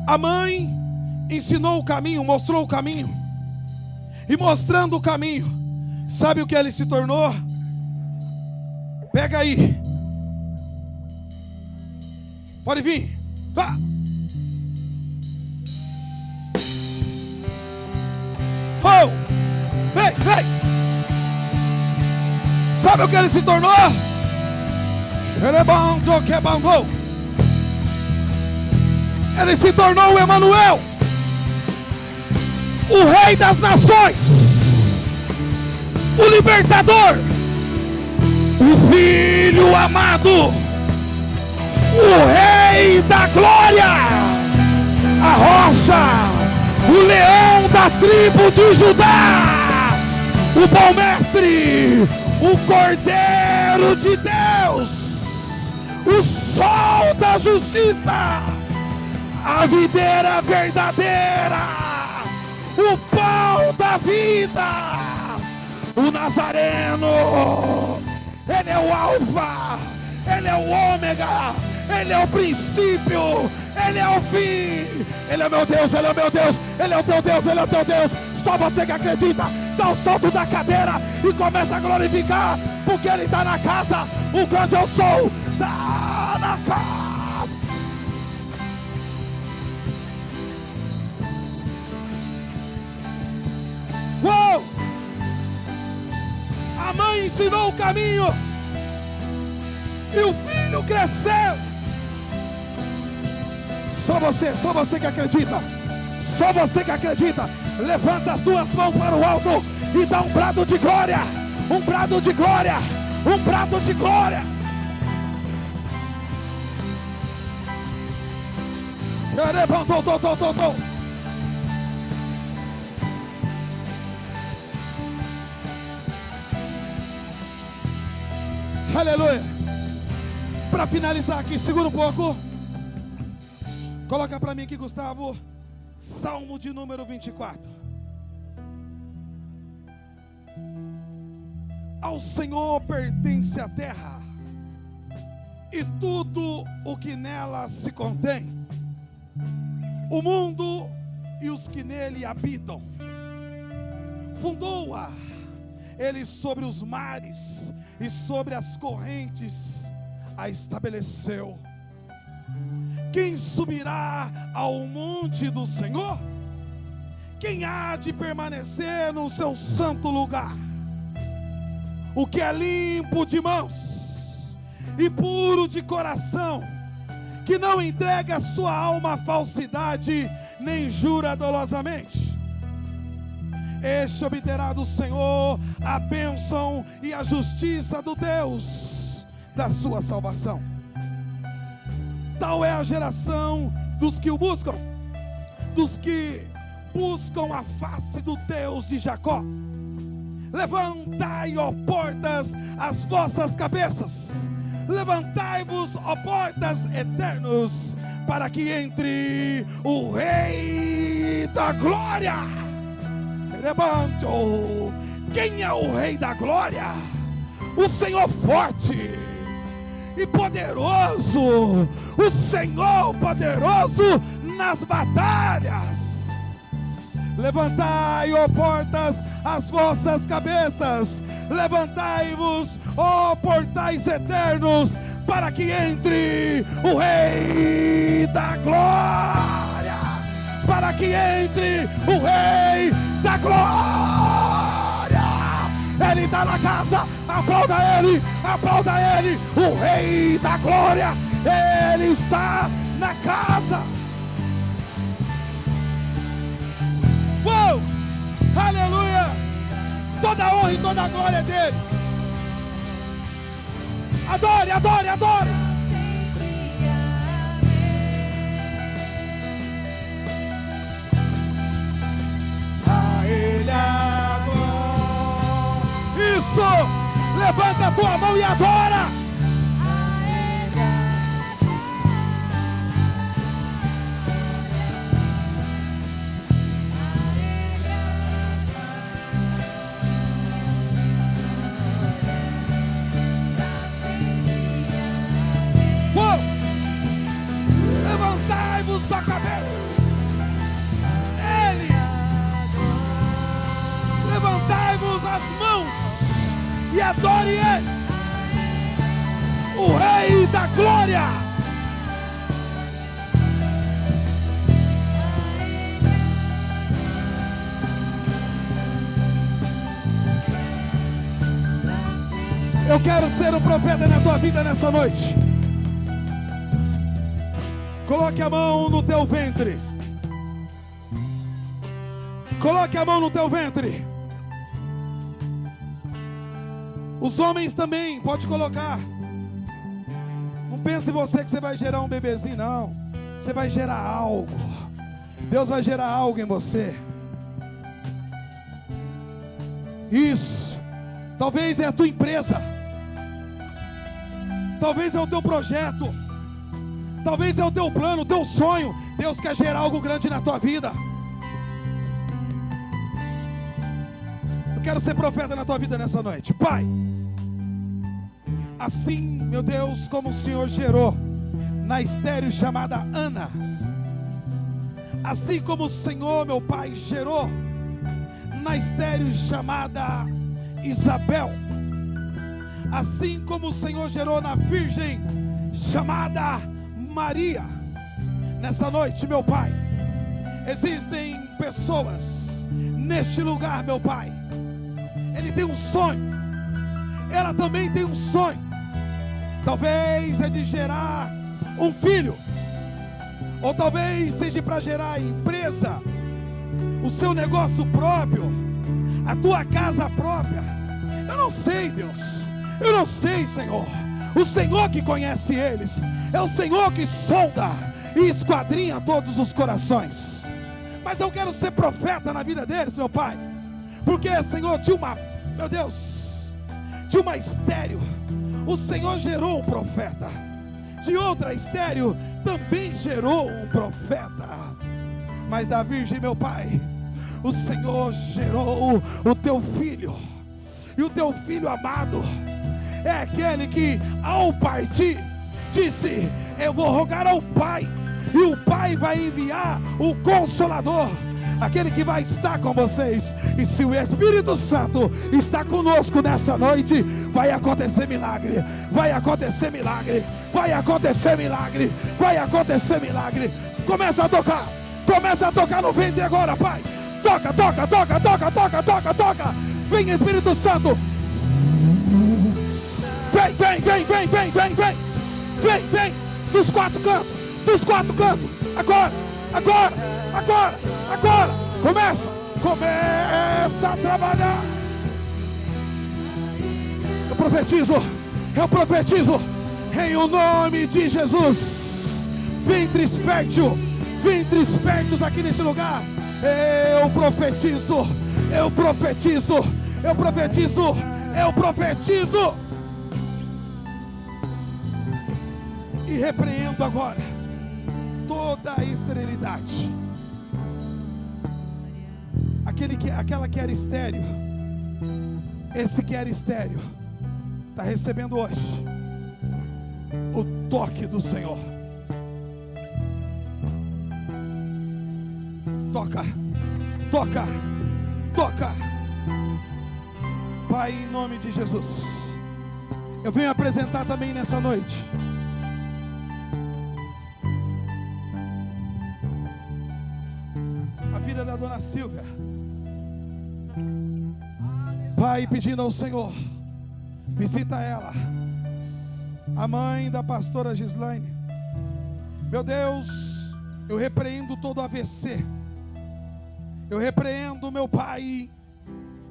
A mãe ensinou o caminho, mostrou o caminho, e mostrando o caminho, sabe o que ele se tornou? Pega aí. Pode vir. Vá. Oh! Vem, vem. Sabe o que ele se tornou? Ele se tornou o Emanuel, o Rei das Nações, o Libertador, o Filho amado, o Rei da Glória, a Rocha, o Leão da tribo de Judá, o Bom Mestre, o Cordeiro de Deus, o Sol da Justiça, a videira verdadeira, o pão da vida, o Nazareno. Ele é o Alfa, Ele é o Ômega, Ele é o princípio, Ele é o fim. Ele é meu Deus, Ele é meu Deus, Ele é o teu Deus, Ele é o teu Deus. Só você que acredita, dá um salto da cadeira e começa a glorificar, porque Ele está na casa. O grande eu sou está na casa. Uou! A mãe ensinou o caminho e o filho cresceu. Só você que acredita. Só você que acredita. Levanta as duas mãos para o alto e dá um brado de glória. Um brado de glória. Um brado de glória. Aleluia. Para finalizar aqui, segura um pouco. Coloca para mim aqui, Gustavo, Salmo de número 24. Ao Senhor pertence a terra e tudo o que nela se contém, o mundo e os que nele habitam. Fundou-a Ele sobre os mares e sobre as correntes a estabeleceu. Quem subirá ao monte do Senhor? Quem há de permanecer no seu santo lugar? O que é limpo de mãos e puro de coração, que não entrega a sua alma à falsidade, nem jura dolosamente, este obterá do Senhor a bênção e a justiça do Deus da sua salvação. Tal é a geração dos que o buscam, dos que buscam a face do Deus de Jacó. Levantai, ó portas, as vossas cabeças, levantai-vos, ó portas eternos, para que entre o Rei da Glória. Levanto. Quem é o Rei da Glória? O Senhor forte e poderoso, o Senhor poderoso nas batalhas. Levantai, ó portas, as vossas cabeças, levantai-vos, ó portais eternos, para que entre o Rei da Glória, para que entre o Rei da Glória. Ele está na casa, aplauda Ele, o Rei da Glória, Ele está na casa. Uou! Aleluia! Toda a honra e toda a glória é dele. Adore, adore, adore. A Ele a glória. Isso! Levanta a tua mão e adora. Sua cabeça, Ele, levantai-vos as mãos e adore Ele, o Rei da Glória. Eu quero ser um profeta na tua vida nessa noite. Coloque a mão no teu ventre. Coloque a mão no teu ventre. Os homens também, pode colocar. Não pense você que você vai gerar um bebezinho, não. Você vai gerar algo. Deus vai gerar algo em você. Isso. Talvez é a tua empresa. Talvez é o teu projeto. Talvez é o teu plano, o teu sonho. Deus quer gerar algo grande na tua vida. Eu quero ser profeta na tua vida nessa noite. Pai, assim, meu Deus, como o Senhor gerou na estéril chamada Ana, assim como o Senhor, meu Pai, gerou na estéril chamada Isabel, assim como o Senhor gerou na virgem chamada Maria, nessa noite, meu Pai, existem pessoas neste lugar, meu Pai. Ele tem um sonho, ela também tem um sonho. Talvez é de gerar um filho, ou talvez seja para gerar a empresa, o seu negócio próprio, a tua casa própria. Eu não sei, Deus, eu não sei, Senhor. O Senhor que conhece eles, é o Senhor que sonda e esquadrinha todos os corações. Mas eu quero ser profeta na vida deles, meu Pai, porque, Senhor, de uma, meu Deus, de uma estéril, o Senhor gerou um profeta. De outra estéril, também gerou um profeta. Mas da virgem, meu Pai, o Senhor gerou o teu filho. E o teu filho amado é aquele que, ao partir, disse: eu vou rogar ao Pai, e o Pai vai enviar o Consolador, aquele que vai estar com vocês. E se o Espírito Santo está conosco nessa noite, vai acontecer milagre, vai acontecer milagre, vai acontecer milagre, vai acontecer milagre. Começa a tocar no ventre agora, Pai. Toca, toca, toca, toca, toca, toca, toca. Vem, Espírito Santo. Vem, vem, vem, vem, vem, vem, vem. Vem, vem, dos quatro cantos, dos quatro cantos. Agora, agora, agora, agora. Começa a trabalhar. Eu profetizo em o nome de Jesus. Ventres férteis aqui neste lugar. Eu profetizo. E repreendo agora toda a esterilidade. Aquela que era estéril, esse que era estéril, está recebendo hoje o toque do Senhor. Toca, toca, toca. Pai, em nome de Jesus, eu venho apresentar também nessa noite a vida da dona Silvia. Pai, pedindo ao Senhor, visita ela, a mãe da pastora Gislaine. Meu Deus, eu repreendo todo AVC. Eu repreendo, meu Pai,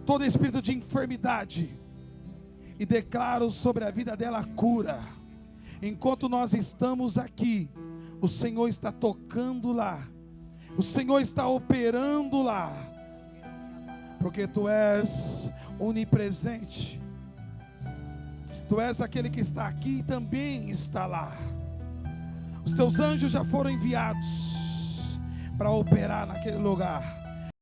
todo espírito de enfermidade, e declaro sobre a vida dela a cura. Enquanto nós estamos aqui, o Senhor está tocando lá, o Senhor está operando lá, porque Tu és onipresente. Tu és aquele que está aqui e também está lá. Os Teus anjos já foram enviados para operar naquele lugar.